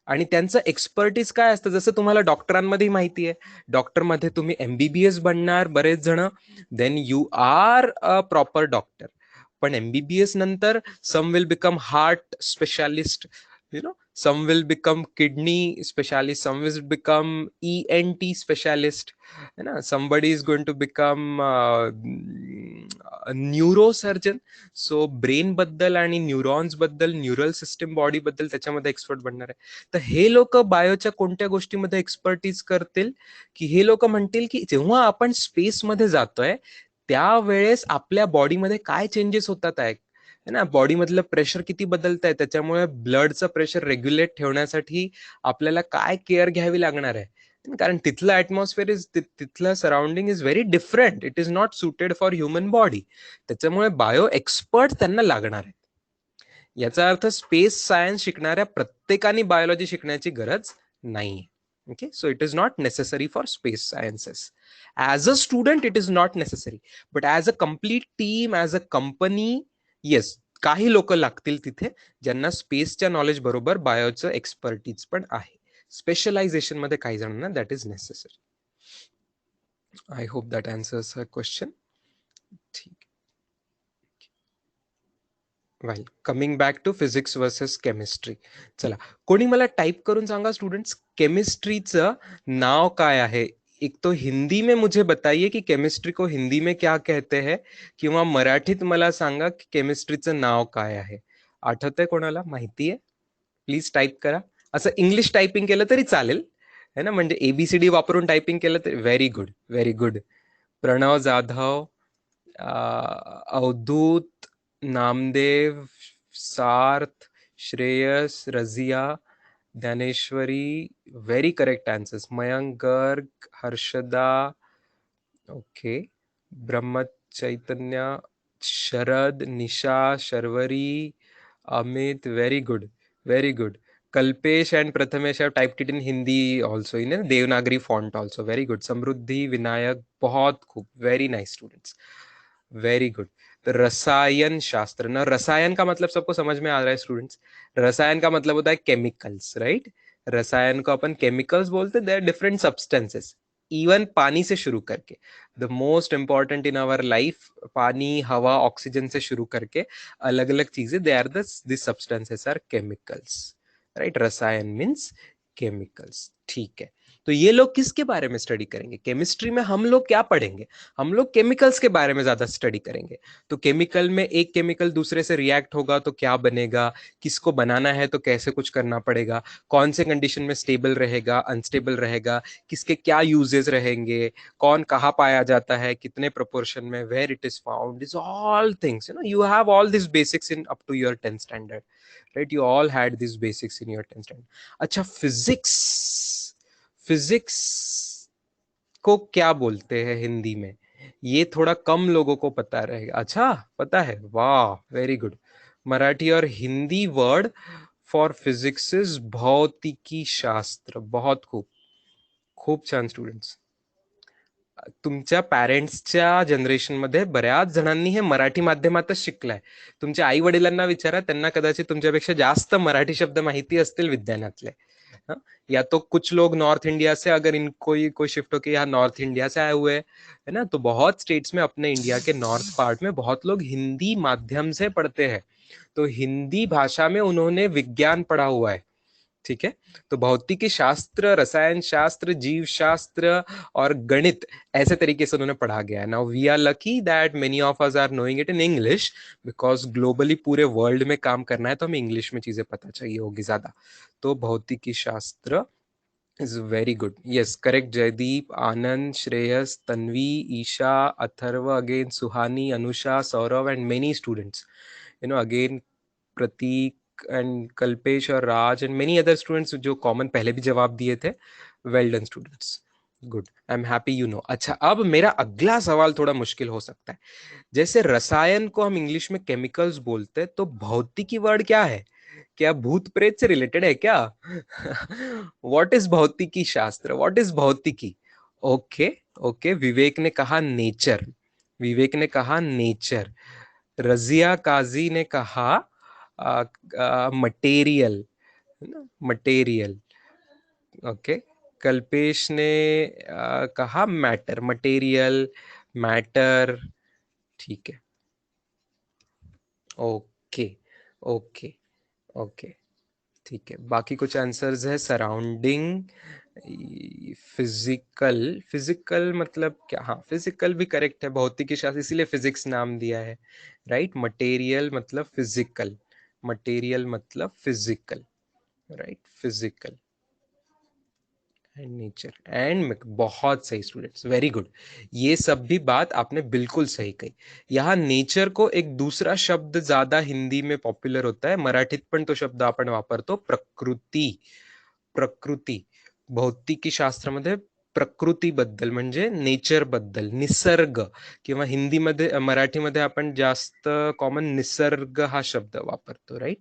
आणि त्यांचं एक्सपर्टीज काय असतं, जसं तुम्हाला डॉक्टरांमध्ये माहिती आहे, डॉक्टरमध्ये तुम्ही MBBS बनणार बरेच जण, then you are a proper doctor. पण MBBS नंतर some will become heart specialist, some will become kidney specialist, some will become ENT specialist, somebody is going to become a neurosurgeon. So brain बद्दल आणि न्यूरॉन्स बद्दल, न्यूरल सिस्टम बॉडी बद्दल त्याच्यामध्ये एक्सपर्ट बनणार आहे. तर हे लोक बायोच्या कोणत्या गोष्टीमध्ये एक्सपर्टीज करतील, की हे लोक म्हणतील की जेव्हा आपण स्पेसमध्ये जातोय त्यावेळेस आपल्या बॉडीमध्ये काय चेंजेस होतात आहे ना, बॉडी मधलं प्रेशर किती बदलत आहे, त्याच्यामुळे ब्लडचं प्रेशर रेग्युलेट ठेवण्यासाठी आपल्याला काय केअर घ्यावी लागणार आहे. कारण तिथलं ऍटमॉस्फिअर इज, तिथलं surrounding is very different. It is not suited for human body. त्याच्यामुळे बायो एक्सपर्ट त्यांना लागणार आहे. याचा अर्थ स्पेस सायन्स शिकणाऱ्या प्रत्येकाने बायोलॉजी शिकण्याची गरज नाही. Okay, so it is not necessary for space sciences. As a student it is not necessary, but as a complete team, as a company, yes, काही लोक लागतील तिथे ज्यांना स्पेसच्या नॉलेज बरोबर बायोचं एक्सपर्टीज पण आहे. स्पेशलायझेशन मध्ये काही जणांना that is necessary. I hope that answers a question. ठीक. Well, coming back to physics versus chemistry. चला, कोणी मला टाइप करून सांगा स्टूडेंट्स, केमिस्ट्रीचं नाव काय आहे. एक तो हिंदी में मुझे बताइए कि केमिस्ट्री को हिंदी में क्या कहते हैं, किंवा मराठीत मला सांगा की केमिस्ट्रीचं नाव काय आहे. आठवतंय कोणाला, माहिती आहे? प्लीज टाइप करा. असं इंग्लिश टायपिंग केलं तरी चालेल है ना, म्हणजे एबीसीडी वापरून टायपिंग केलं तरी. Very good, very good. Pranav Jadhav, Avdhoot, Namdev, Sarth, Shreyas, Raziya, Dnyaneshwari, very correct answers. Mayank Garg, Harshada, okay, Brahma Chaitanya, Sharad, Nisha, Sharvari, Amit, very good, very good. Kalpesh and Prathamesh have typed it in Hindi also, in a Devanagari font also. Very good. Samruddhi, Vinayak, बहुत खूब. Very nice students. Very good. तो रसायन शास्त्र ना, रसायन का मतलब सबको समझ में आ रहा है स्टूडेंट्स. रसायन का मतलब होता है केमिकल्स, राइट. रसायन को अपन केमिकल्स बोलते हैं. Their different substances. इवन पानी से शुरू करके, the most important in our life, पानी, हवा, ऑक्सीजन से शुरू करके अलग अलग चीजें, they are this substances are chemicals, right. रसायन मीन्स केमिकल्स. ठीक है, तो ये लोग किसके बारे में स्टडी करेंगे केमिस्ट्री में? हम लोग क्या पढ़ेंगे? हम लोग केमिकल्स के बारे में ज्यादा स्टडी करेंगे. तो केमिकल में एक केमिकल दूसरे से रिएक्ट होगा तो क्या बनेगा, किसको बनाना है तो कैसे कुछ करना पड़ेगा, कौन से कंडीशन में स्टेबल रहेगा, अनस्टेबल रहेगा, किसके क्या यूजेस रहेंगे, कौन कहाँ पाया जाता है, कितने प्रोपोर्शन में, where it is found, is all things, you have all this basics in up to your 10th standard, right. You all had this basics in your 10th standard. अच्छा, फिजिक्स, फिजिक्स को क्या बोलते हैं हिंदी में? ये थोड़ा कम लोगों को पता रहेगा. अच्छा, पता है, वाह, वेरी गुड. मराठी और Hindi word for physics is भौतिकी शास्त्र. बहुत खूप, खूप छान स्टुडंट्स. तुमच्या पॅरेंट्सच्या जनरेशन मध्ये बऱ्याच जणांनी हे मराठी माध्यमातच शिकलाय. तुमच्या आई वडिलांना विचारा, त्यांना कदाचित तुमच्यापेक्षा जास्त मराठी शब्द माहिती असतील विज्ञानातले. हाँ? या तो कुछ लोग नॉर्थ इंडिया से, अगर इनको कोई शिफ्ट होके यहाँ नॉर्थ इंडिया से आए हुए है ना, तो बहुत स्टेट्स में अपने इंडिया के नॉर्थ पार्ट में बहुत लोग हिंदी माध्यम से पढ़ते हैं. तो हिंदी भाषा में उन्होंने विज्ञान पढ़ा हुआ है. ठीक है, तो भौतिकी शास्त्र, रसायन शास्त्र, जीव शास्त्र और गणित ऐसे तरीके से उन्होंने पढ़ा गया है. Now we are lucky that many of us are knowing it in English, because globally पूरे वर्ल्ड में काम करना है तो हमें इंग्लिश में चीजें पता चाहिए होगी ज्यादा. तो भौतिकी शास्त्र is very good. Yes, correct. Jaideep, Anand, Shreyas, Tanvi, Isha, Atharva, again Suhani, Anusha, Saurav, and many students. Again Prateek and Kalpesh or Raj and many other students जो कॉमन पहले भी जवाब दिए थे. Well done students, good. I am happy you know. अच्छा, अब मेरा अगला सवाल थोड़ा मुश्किल हो सकता है. जैसे रसायन को हम इंग्लिश में केमिकल्स बोलते हैं, तो भौतिकी वर्ड क्या है? क्या भूत प्रेत से रिलेटेड है क्या? व्हाट इज भौतिकी शास्त्र, व्हाट इज भौतिकी? Okay, okay. विवेक ने कहा नेचर, विवेक ने कहा नेचर. रजिया काजी ने कहा मटेरियल, मटेरियल. ओके. कल्पेश ने कहा मैटर, मटेरियल, मैटर. ठीक है, ओके, ओके, ओके. ठीक है, बाकी कुछ आंसर्स है. सराउंडिंग, फिजिकल, फिजिकल मतलब क्या? हाँ, फिजिकल भी करेक्ट है, भौतिकी शास्त्र इसीलिए फिजिक्स नाम दिया है, राइट. मटेरियल मतलब फिजिकल, मटेरियल मतलब physical, right. Physical and nature and, बहुत सही स्टूडेंट्स, वेरी गुड. ये सब भी बात आपने बिल्कुल सही कही. यहाँ नेचर को एक दूसरा शब्द ज्यादा हिंदी में पॉप्युलर होता है, मराठीत पण तो शब्द आपण वापरतो, प्रकृती. प्रकृती भौतिकी शास्त्रामध्ये प्रकृतीबद्दल म्हणजे नेचर बद्दल, निसर्ग, किंवा हिंदीमध्ये, मराठीमध्ये आपण जास्त कॉमन निसर्ग हा शब्द वापरतो, राईट.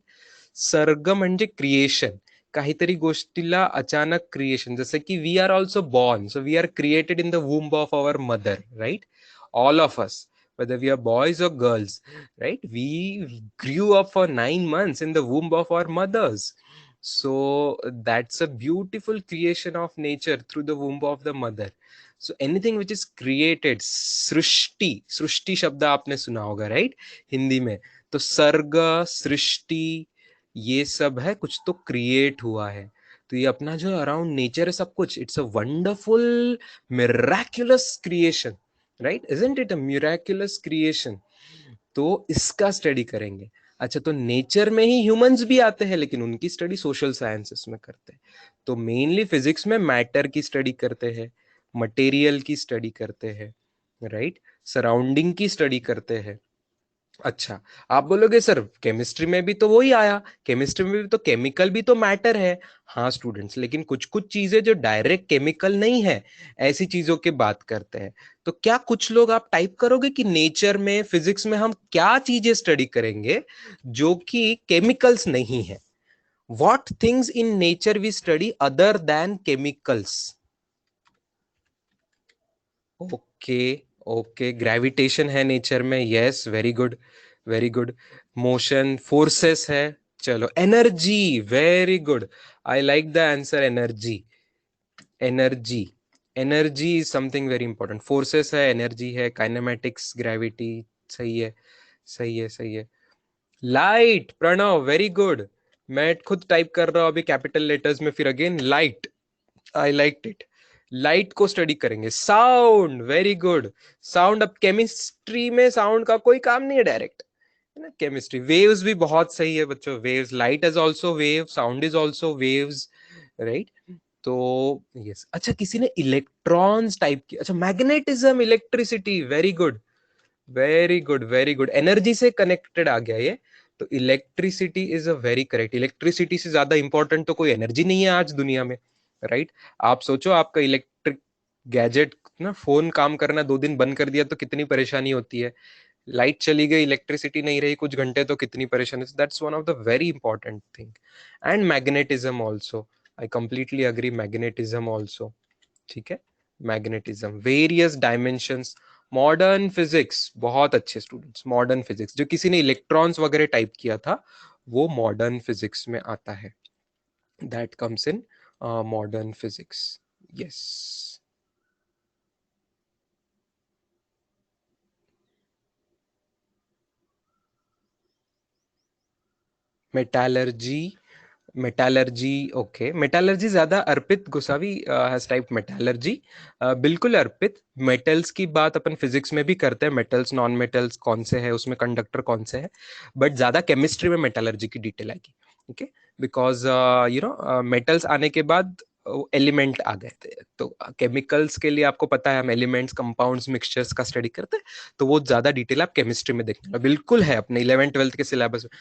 सर्ग म्हणजे क्रिएशन, काहीतरी गोष्टीला अचानक क्रिएशन, जसं की we are also born, so we are created in the womb of our mother, right. All of us, whether we are boys or girls, right? We grew up for 9 months in the womb of our mothers. So that's a beautiful creation of nature through the womb of the mother. So anything which is created, सृष्टि शब्द आपने सुना होगा, राइट? हिंदी में तो सर्ग, सृष्टि, ये सब है, कुछ तो क्रिएट हुआ है. तो ये अपना जो अराउंड नेचर है सब कुछ, it's a wonderful miraculous creation, right? Isn't it a miraculous creation? तो इसका स्टडी करेंगे. अच्छा, तो नेचर में ही ह्यूमंस भी आते हैं, लेकिन उनकी स्टडी सोशल साइंसेस में करते हैं. तो मेनली फिजिक्स में मैटर की स्टडी करते हैं, मटेरियल की स्टडी करते हैं, राइट? सराउंडिंग की स्टडी करते हैं. अच्छा, आप बोलोगे सर केमिस्ट्री में भी तो वही आया, केमिस्ट्री में भी तो केमिकल भी तो मैटर है. हाँ स्टूडेंट्स, लेकिन कुछ कुछ चीजें जो डायरेक्ट केमिकल नहीं है, ऐसी चीजों की बात करते हैं. तो क्या कुछ लोग आप टाइप करोगे कि नेचर में, फिजिक्स में हम क्या चीजें स्टडी करेंगे जो कि केमिकल्स नहीं है? What things in nature we study other than chemicals? Okay, okay, gravitation है नेचर में, yes, very good, very good. Motion, forces है. चलो, energy, very good. I like the answer, energy. Energy, energy is something very important. Forces है, एनर्जी है, काइनेमेटिक्स, ग्रेविटी. सही है, सही है, सही है. Light, Pranav, very good. मैं खुद टाइप कर रहा हूं अभी कैपिटल लेटर्स में, फिर again light. I like it. Light को स्टडी करेंगे. Sound, very good. साउंड, अब केमिस्ट्री में साउंड का कोई काम नहीं है डायरेक्ट, है ना? केमिस्ट्री, वेव्स भी बहुत सही है बच्चों. Waves, light is also wave, sound is also waves, right? तो यस. अच्छा, किसी ने इलेक्ट्रॉन्स टाइप किया. अच्छा, magnetism, electricity, very good, very good, very good. Energy से कनेक्टेड आ गया ये. तो electricity is a very correct. Electricity से ज्यादा इंपॉर्टेंट तो कोई एनर्जी नहीं है आज दुनिया में, राइट? आप सोचो, आपका इलेक्ट्रिक गैजेट ना, फोन काम करना 2 दिन बंद कर दिया तो कितनी परेशानी होती है. लाइट चली गई, इलेक्ट्रिसिटी नहीं रही कुछ घंटे, तो कितनी परेशानी. That's one of the very important thing. And magnetism also, I completely agree, magnetism also. ठीक है, magnetism, various dimensions. Modern physics, बहुत अच्छे स्टूडेंट्स. मॉडर्न फिजिक्स, जो किसी ने इलेक्ट्रॉन्स वगैरह टाइप किया था, वो मॉडर्न फिजिक्स में आता है. That comes in modern physics. Yes. Metallurgy, metallurgy, okay. Metallurgy ज्यादा अर्पित गोसावी हैज टाइप मेटालर्जी. बिल्कुल अर्पित. मेटल्स की बात अपन फिजिक्स में भी करते हैं, मेटल्स, नॉन मेटल्स कौन से हैं, उसमें कंडक्टर कौन से हैं, बट ज्यादा केमिस्ट्री में मेटालर्जी की डिटेल आएगी. Okay, because you know metals आने के बाद एलिमेंट आ गए थे. तो केमिकल्स के लिए आपको पता है, हम एलिमेंट्स, कंपाउंड्स, मिक्सचर्स का स्टडी करते हैं, तो वो ज्यादा डिटेल आप केमिस्ट्री में देखने, बिल्कुल है अपने 11th-12th के सिलेबस में.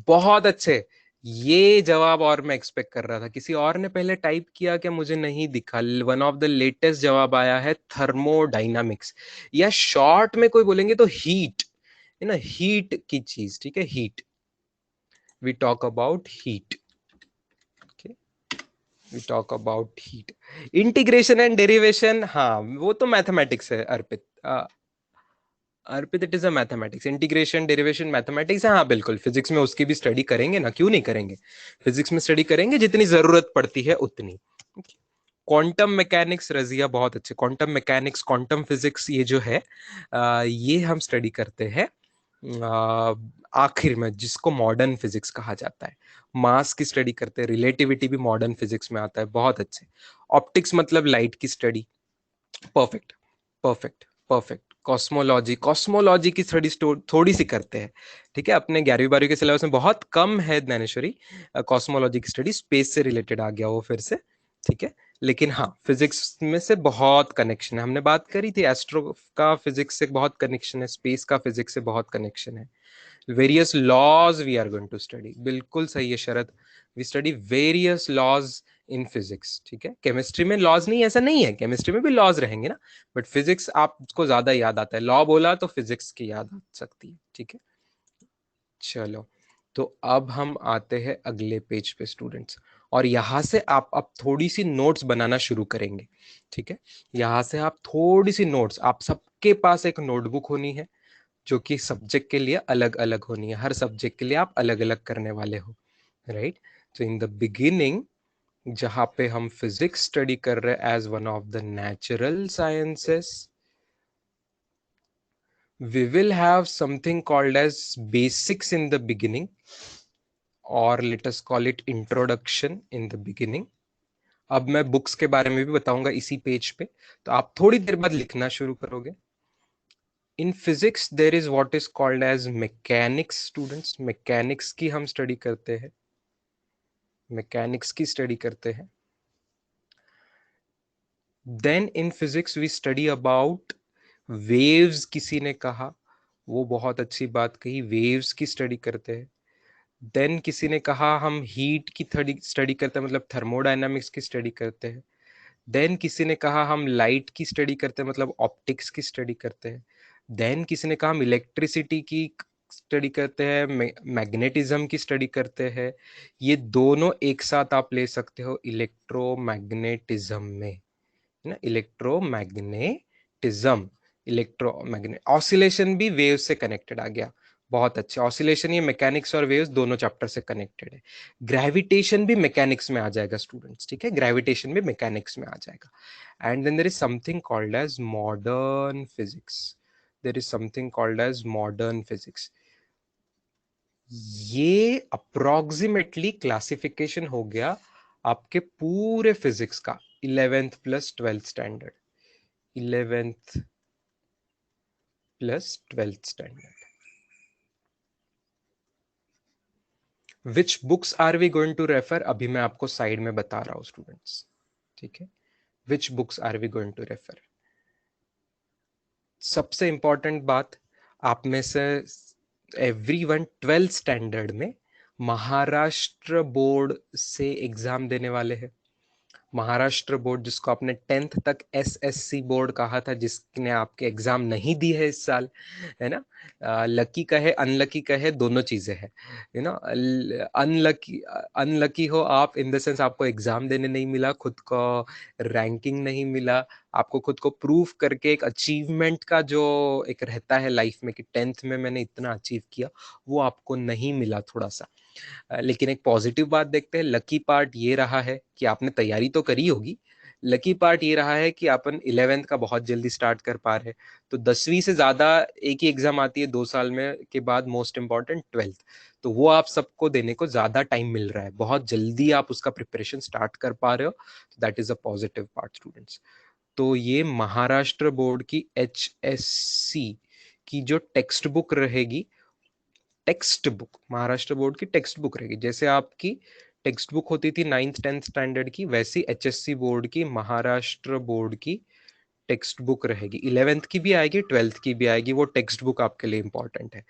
बहुत अच्छे. ये जवाब और मैं एक्सपेक्ट कर रहा था. किसी और ने पहले टाइप किया क्या? मुझे नहीं दिखा. वन ऑफ द लेटेस्ट जवाब आया है, थर्मोडाइनामिक्स, या शॉर्ट में कोई बोलेंगे तो हीट, है ना? हीट की चीज, ठीक है, heat. We talk about heat. We talk about heat. Integration and derivation, हाँ वो तो मैथमेटिक्स है Arpit. Arpit, it is a mathematics. Integration, derivation mathematics है. हाँ बिल्कुल, फिजिक्स में उसकी भी स्टडी करेंगे ना, क्यों नहीं करेंगे? फिजिक्स में स्टडी करेंगे, जितनी जरूरत पड़ती है उतनी. क्वांटम मैकेनिक्स, रजिया बहुत अच्छे. क्वांटम मैकेनिक्स, क्वांटम फिजिक्स, ये जो है ये हम स्टडी करते हैं आखिर में, जिसको मॉडर्न फिजिक्स कहा जाता है. मास की स्टडी करते हैं, रिलेटिविटी भी मॉडर्न फिजिक्स में आता है. बहुत अच्छे. ऑप्टिक्स मतलब लाइट की study. Perfect, perfect, perfect. Cosmology, cosmology की स्टडी थोड़ी सी करते हैं, ठीक है. अपने 11वीं 12वीं के सिलेबस में बहुत कम है ज्ञानेश्वरी. कॉस्मोलॉजी की स्टडी स्पेस से रिलेटेड आ गया वो फिर से, ठीक है. लेकिन हाँ, फिजिक्स में से बहुत कनेक्शन है. हमने बात करी थी एस्ट्रो का फिजिक्स से बहुत कनेक्शन है, स्पेस का फिजिक्स से बहुत कनेक्शन है. Various laws we are going to study. बिल्कुल सही है Sharad. We study various laws in physics, ठीक है. केमिस्ट्री में लॉज नहीं, ऐसा नहीं है, केमिस्ट्री में भी लॉज रहेंगे ना, बट फिजिक्स आपको ज्यादा याद आता है. लॉ बोला तो फिजिक्स की याद आ सकती है, ठीक है. चलो, तो अब हम आते हैं अगले पेज पे स्टूडेंट्स, और यहां से आप अब थोड़ी सी नोट्स बनाना शुरू करेंगे, ठीक है. यहां से आप थोड़ी सी नोट्स, आप सबके पास एक नोटबुक होनी है. जो कि सब्जेक्ट के लिए अलग अलग होनी है, हर सब्जेक्ट के लिए आप अलग अलग करने वाले हो, राइट। तो इन द बिगिनिंग जहां पे हम फिजिक्स स्टडी कर रहे हैं as one of the natural sciences, we will have something called as basics in the beginning, or let us call it introduction in the beginning. अब मैं बुक्स के बारे में भी बताऊंगा इसी पेज पे, तो आप थोड़ी देर बाद लिखना शुरू करोगे। In physics there is what is called as mechanics. Students, mechanics की हम स्टडी करते हैं, मैकेनिक्स की स्टडी करते हैं। Then in physics we study about waves. किसी ने कहा, वो बहुत अच्छी बात कही, वेव्स की स्टडी करते हैं। देन किसी ने कहा हम हीट की स्टडी करते हैं, मतलब थर्मोडायनामिक्स की स्टडी करते हैं। देन किसी ने कहा हम लाइट की स्टडी करते हैं, मतलब ऑप्टिक्स की स्टडी करते हैं। देन किसी ने कहा हम इलेक्ट्रिसिटी की स्टडी करते हैं, मैग्नेटिज्म की स्टडी करते हैं। ये दोनों एक साथ आप ले सकते हो इलेक्ट्रोमैग्नेटिज्म में, है ना, इलेक्ट्रोमैग्नेटिज्म, इलेक्ट्रोमैग्नेट। ऑसिलेशन भी वेव से कनेक्टेड आ गया, बहुत अच्छे। ऑसिलेशन ये मैकेनिक्स और वेव्स दोनों चैप्टर से कनेक्टेड है। ग्रेविटेशन भी मैकेनिक्स में आ जाएगा स्टूडेंट्स, ठीक है, ग्रेविटेशन भी मैकेनिक्स में आ जाएगा। And then there is something called as modern physics, there is something called as modern physics. ये अप्रोक्सीमेटली क्लासिफिकेशन हो गया आपके पूरे फिजिक्स का, 11th plus 12th standard, 11th plus 12th standard. Which books are we going to refer, अभी मैं आपको साइड में बता रहा हूं स्टूडेंट्स, ठीक है। Which books are we going to refer. सबसे इंपॉर्टेंट बात, आप में से एवरीवन 12th स्टैंडर्ड में महाराष्ट्र बोर्ड से एग्जाम देने वाले हैं। महाराष्ट्र बोर्ड, जिसको आपने 10th तक एसएससी बोर्ड कहा था, जिसने आपके एग्जाम नहीं दी है इस साल, है ना। लकी कहे अनलकी कहे, दोनों चीजें हैं, यू नो। अनलकी, अनलकी हो आप इन द सेंस आपको एग्जाम देने नहीं मिला, खुद को रैंकिंग नहीं मिला, आपको खुद को प्रूव करके एक अचीवमेंट का जो एक रहता है लाइफ में कि 10th में मैंने इतना अचीव किया, वो आपको नहीं मिला थोड़ा सा। लेकिन एक पॉजिटिव बात देखते हैं, लकी पार्ट ये रहा है कि आपने तैयारी तो करी होगी, लकी पार्ट ये रहा है कि अपन 11th का बहुत जल्दी स्टार्ट कर पा रहे हैं। तो 10वीं से ज्यादा एक ही एग्जाम आती है 2 साल में के बाद, मोस्ट इंपॉर्टेंट 12th, तो वो आप सबको देने को ज्यादा टाइम मिल रहा है, बहुत जल्दी आप उसका प्रिपरेशन स्टार्ट कर पा रहे हो। That is a positive part students. तो ये महाराष्ट्र बोर्ड की HSC की जो टेक्स्ट बुक रहेगी, टेक्स्ट बुक महाराष्ट्र बोर्ड की टेक्स्ट बुक रहेगी, जैसे आपकी टेक्स्ट बुक होती थी 9th 10th स्टैंडर्ड की, वैसी HSC बोर्ड की, महाराष्ट्र बोर्ड की टेक्स्ट बुक रहेगी। 11th की भी आएगी, 12th की भी आएगी, वो टेक्स्ट बुक आपके लिए इंपॉर्टेंट है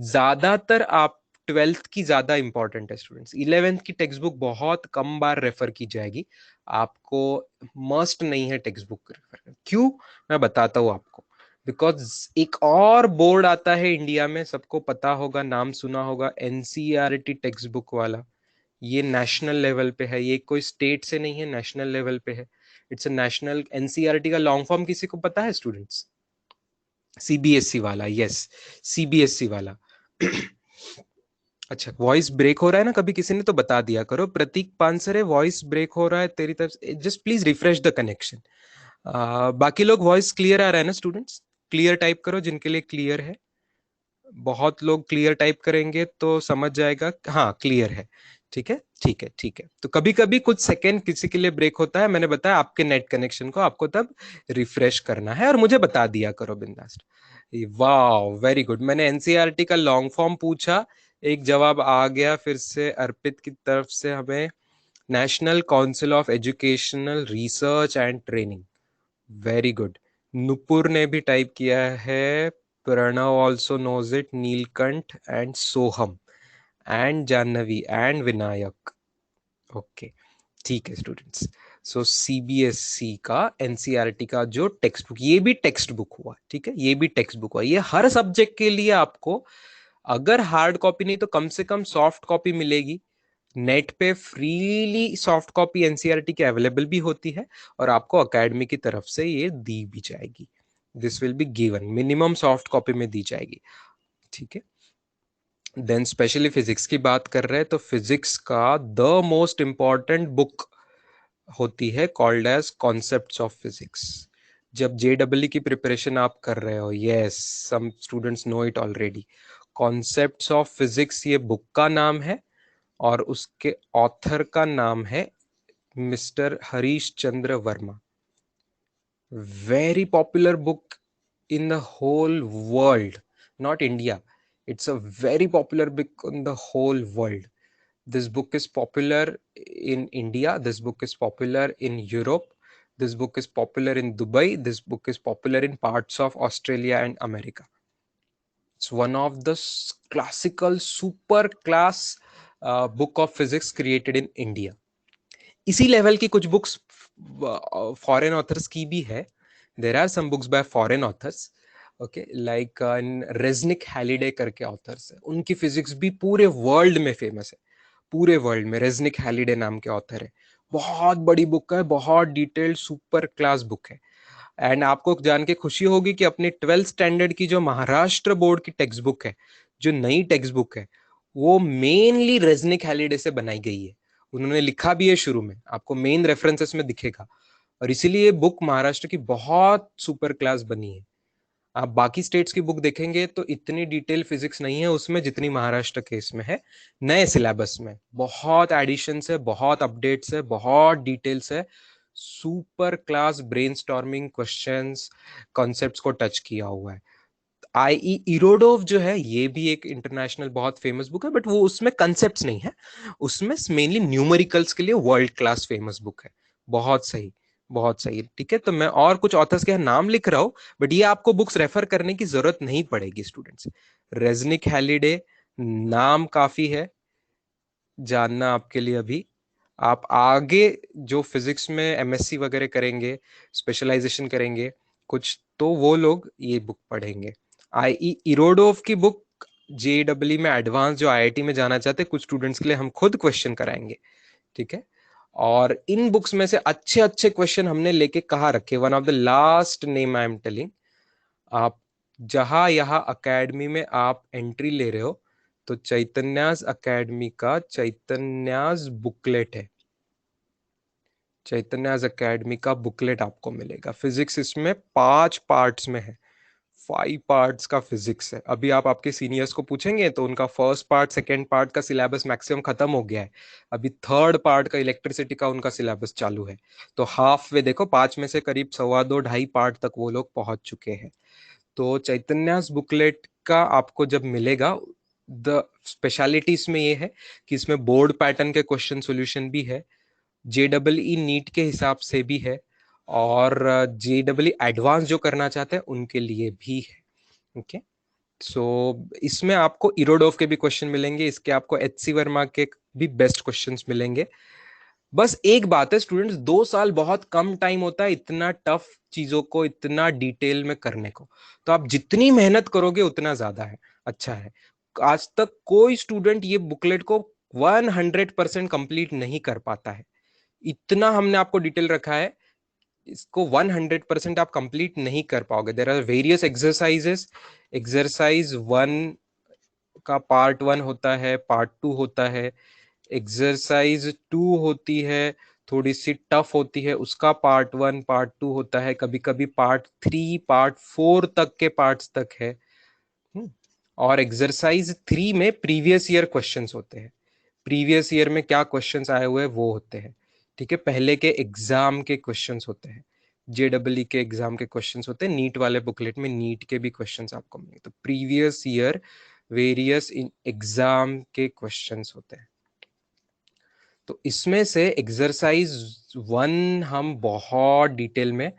ज्यादातर। आप 12th की ज्यादा इंपॉर्टेंट है स्टूडेंट्स, 11th की टेक्स्ट बुक बहुत कम बार रेफर की जाएगी, आपको मस्ट नहीं है टेक्स्ट बुक रेफर। क्यों, मैं बताता हूँ आपको। बिकॉज एक और बोर्ड आता है इंडिया में, सबको पता होगा, नाम सुना होगा, NCERT टेक्स्ट बुक वाला। ये नेशनल लेवल पे है, ये कोई स्टेट से नहीं है, नेशनल लेवल पे है। इट्स अ नेशनल, NCERT का लॉन्ग फॉर्म किसी को पता है स्टूडेंट्स? CBSE वाला, यस, CBSE वाला। अच्छा, वॉइस ब्रेक हो रहा है ना, कभी किसी ने तो बता दिया करो। प्रतीक पानसरे, वॉइस ब्रेक हो रहा है तेरी तरफ से, just please refresh the connection. बाकी लोग वॉइस क्लियर आ रहा है ना स्टूडेंट्स? क्लियर टाइप करो जिनके लिए क्लियर है। बहुत लोग क्लियर टाइप करेंगे तो समझ जाएगा, हाँ क्लियर है, ठीक है ठीक है ठीक है। तो कभी कभी कुछ सेकंड किसी के लिए ब्रेक होता है, मैंने बताया आपके नेट कनेक्शन को आपको तब रिफ्रेश करना है, और मुझे बता दिया करो बिंदास। वाह वेरी गुड, मैंने एनसीईआरटी का लॉन्ग फॉर्म पूछा, एक जवाब आ गया फिर से अर्पित की तरफ से हमें, national council of educational research and training, very good. Nupur ने भी टाइप किया है, Pranav also knows it, Neelkanth and Soham and Janhvi and Vinayak, okay ठीक है स्टूडेंट्स। सो सीबीएसई का एनसीईआरटी का जो टेक्स्ट बुक, ये भी टेक्स्ट बुक हुआ, ठीक है, ये भी टेक्स्ट बुक हुआ, ये हर सब्जेक्ट के लिए आपको, अगर हार्ड कॉपी नहीं तो कम से कम सॉफ्ट कॉपी मिलेगी। नेट पे फ्रीली सॉफ्ट कॉपी एनसीईआरटी की अवेलेबल भी होती है, और आपको अकेडमी की तरफ से ये दी भी जाएगी। This will be given, minimum soft copy में दी जाएगी, ठीक है। देन स्पेशली फिजिक्स की बात कर रहे हैं तो फिजिक्स का द मोस्ट इंपॉर्टेंट बुक होती है called as concepts of physics. जब जेडब्ल्यू की प्रिपरेशन आप कर रहे हो, yes some students know it already, concepts of physics ये बुक का नाम है और उसके ऑथर का नाम है mister Harish Chandra Verma. Very popular book in the whole world, not India. It's a very popular book in the whole world. This book is popular in India. This book is popular in Europe. This book is popular in Dubai. This book is popular in parts of Australia and America. It's one of the classical super class book of physics created in India. इसी लेवल की कुछ बुक्स फॉरेन ऑथर्स की भी है. There are some books by foreign authors, okay, like Resnick Halliday करके ऑथर्स है, उनकी फिजिक्स भी पूरे वर्ल्ड में फेमस है. पूरे वर्ल्ड में रेजनिक हैलिडे नाम के ऑथर है. बहुत बड़ी बुक है, बहुत डिटेल्ड सुपर क्लास बुक है. एंड आपको जान के खुशी होगी कि अपनी 12th स्टैंडर्ड की जो महाराष्ट्र बोर्ड की टेक्स्ट बुक है, जो नई टेक्स्ट बुक है, वो मेनली रेजनिक हैलिडे से बनाई गई है. उन्होंने लिखा भी है शुरू में, आपको मेन रेफरेंसेस में दिखेगा. और इसीलिए बुक महाराष्ट्र की बहुत सुपर क्लास बनी है. आप बाकी स्टेट्स की बुक देखेंगे तो इतनी डिटेल फिजिक्स नहीं है उसमें जितनी महाराष्ट्र के इसमें है. नए सिलेबस में बहुत एडिशंस है, बहुत अपडेट्स है, बहुत डिटेल्स है. Super class brainstorming questions, concepts को टच किया हुआ है. आई इरोडोव जो है ये भी एक इंटरनेशनल बहुत फेमस बुक है, बट वो उसमें कंसेप्ट्स नहीं है, उसमें मेनली न्यूमेरिकल्स के लिए वर्ल्ड क्लास फेमस बुक है. बहुत सही, बहुत सही, ठीक है. तो मैं और कुछ ऑथर्स के नाम लिख रहा हूं, बट ये आपको बुक्स रेफर करने की जरूरत नहीं पड़ेगी स्टूडेंट्स. रेजनिक हैलिडे नाम काफी है जानना आपके लिए. अभी आप आगे जो फिजिक्स में एमएससी वगैरह करेंगे, स्पेशलाइजेशन करेंगे कुछ, तो वो लोग ये बुक पढ़ेंगे. आई इरोडोव की बुक जेडब्ल्यू में एडवांस जो आईआईटी में जाना चाहते कुछ स्टूडेंट्स के लिए हम खुद क्वेश्चन कराएंगे, ठीक है. और इन बुक्स में से अच्छे अच्छे क्वेश्चन हमने लेके कहा रखे. One of the last name I am telling, आप जहां यहाँ अकेडमी में आप एंट्री ले रहे हो तो चैतन्यास अकेडमी का चैतन्यास बुकलेट है. चैतन्यास अकेडमी का बुकलेट आपको मिलेगा. फिजिक्स इसमें 5 पार्ट्स में है, 5 पार्ट्स का फिजिक्स है. अभी आप आपके सीनियर्स को पूछेंगे तो उनका फर्स्ट पार्ट सेकेंड पार्ट का सिलेबस मैक्सिमम खत्म हो गया है. अभी थर्ड पार्ट का इलेक्ट्रिसिटी का उनका सिलेबस चालू है. तो हाफ वे देखो, 5 में से करीब 2.25-2.5 पार्ट तक वो लोग पहुंच चुके हैं. तो चैतन्यास बुकलेट का आपको जब मिलेगा, द स्पेशलिटी इसमें ये है कि इसमें बोर्ड पैटर्न के क्वेश्चन सोल्यूशन भी है, जेडब्ल्यू नीट के हिसाब से भी है, और जेडब्ल्यू एडवांस जो करना चाहते हैं उनके लिए भी है. ओके, सो इसमें आपको इरोडोव के भी क्वेश्चन मिलेंगे, इसके आपको एचसी वर्मा के भी बेस्ट क्वेश्चंस मिलेंगे. बस एक बात है स्टूडेंट्स, 2 साल बहुत कम टाइम होता है इतना टफ चीजों को इतना डिटेल में करने को. तो आप जितनी मेहनत करोगे उतना ज्यादा है, अच्छा है. आज तक कोई स्टूडेंट ये बुकलेट को 100% कंप्लीट नहीं कर पाता है. इतना हमने आपको डिटेल रखा है, इसको 100% आप कंप्लीट नहीं कर पाओगे. There are various exercises. Exercise 1 का पार्ट 1 होता है, पार्ट 2 होता है, एक्सरसाइज 2 होती है, थोड़ी सी टफ होती है, उसका पार्ट 1 पार्ट 2 होता है, कभी कभी पार्ट 3 पार्ट 4 तक के पार्ट्स तक है. और एक्सरसाइज 3 में प्रीवियस ईयर क्वेश्चंस होते हैं. प्रीवियस ईयर में क्या क्वेश्चंस आए हुए वो होते हैं, ठीक है. पहले के एग्जाम के क्वेश्चंस होते हैं, जेडब्ल्यू के एग्जाम के क्वेश्चंस होते हैं. नीट वाले बुकलेट में नीट के भी क्वेश्चंस आपको मिलेंगे. तो प्रीवियस ईयर वेरियस एग्जाम के क्वेश्चंस होते हैं. तो इसमें से एक्सरसाइज 1 हम बहुत डिटेल में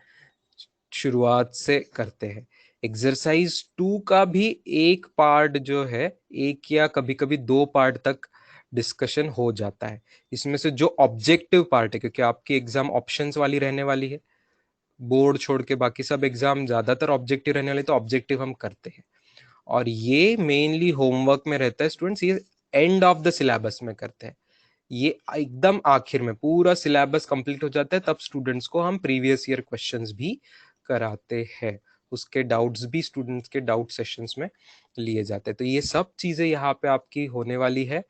शुरुआत से करते हैं. एक्सरसाइज 2 का भी एक पार्ट जो है, एक या कभी कभी 2 पार्ट तक डिस्कशन हो जाता है. इसमें से जो ऑब्जेक्टिव पार्ट है, क्योंकि आपकी एग्जाम ऑप्शंस वाली रहने वाली है, बोर्ड छोड़ के बाकी सब एग्जाम ज्यादातर ऑब्जेक्टिव रहने वाली, तो ऑब्जेक्टिव हम करते हैं. और ये मेनली होमवर्क में रहता है स्टूडेंट्स, ये एंड ऑफ द सिलेबस में करते हैं. ये एकदम आखिर में पूरा सिलेबस कंप्लीट हो जाता है तब स्टूडेंट्स को हम प्रीवियस ईयर क्वेश्चंस भी कराते हैं. उसके डाउट्स भी स्टूडेंट्स के डाउट सेशंस में लिए जाते हैं। तो ये सब चीजें यहाँ पे आपकी होने वाली है।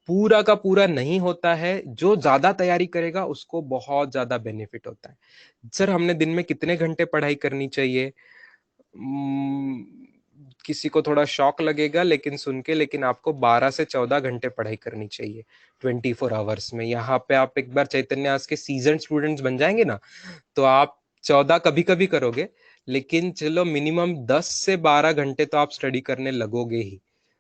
पूरा का पूरा नहीं होता है, जो ज्यादा तैयारी करेगा उसको बहुत ज्यादा बेनिफिट होता है। सर हमने दिन में कितने घंटे पढ़ाई करनी चाहिए? किसी को थोड़ा शॉक लगेगा लेकिन सुन के, लेकिन आपको 12 से 14 घंटे पढ़ाई करनी चाहिए 24 आवर्स में। यहाँ पे आप एक बार चैतन्यास के सीजन स्टूडेंट्स बन जाएंगे ना, तो आप 14 कभी कभी करोगे, लेकिन चलो मिनिमम 10 से 12 घंटे तो आप स्टडी करने लगोगे ही।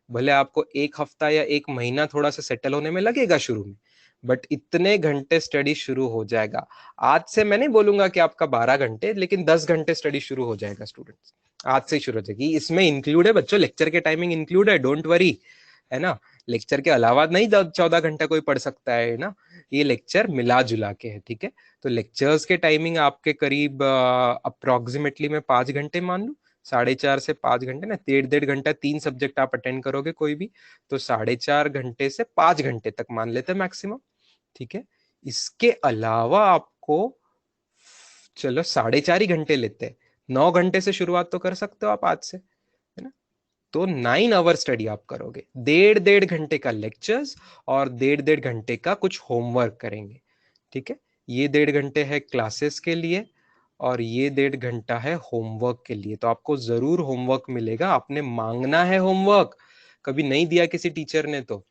भले आपको एक हफ्ता या एक महीना थोड़ा सा सेटल होने में लगेगा शुरू में, बट इतने घंटे स्टडी शुरू हो जाएगा। आज से मैं नहीं बोलूंगा कि आपका 12 घंटे, लेकिन 10 घंटे स्टडी शुरू हो जाएगा स्टूडेंट्स, आज से ही शुरू हो जाएगी। इसमें इंक्लूड है बच्चों, लेक्चर के टाइमिंग इंक्लूड है, डोंट वरी, है ना। लेक्चर के अलावा नहीं 14 घंटा कोई पढ़ सकता है ना, ये लेक्चर मिला जुला के है, ठीक है। तो लेक्चर्स के टाइमिंग आपके करीब अप्रोक्सीमेटली मैं 5 घंटे मान लू, 4.5 से 5 घंटे ना, 1.5 घंटा 3 सब्जेक्ट आप अटेंड करोगे कोई भी, तो 4.5 घंटे से 5 घंटे तक मान लेते हैं मैक्सिमम, ठीक है। इसके अलावा आपको, चलो 4.5 ही घंटे लेते हैं, 9 घंटे से शुरुआत तो कर सकते हो आप आज से, है ना। तो 9 आवर स्टडी आप करोगे, 1.5 घंटे का लेक्चर्स और 1.5 घंटे का कुछ होमवर्क करेंगे, ठीक है। ये 1.5 घंटे है क्लासेस के लिए और ये 1.5 घंटा है होमवर्क के लिए। तो आपको जरूर होमवर्क मिलेगा, आपने मांगना है होमवर्क, कभी नहीं दिया किसी टीचर ने तो।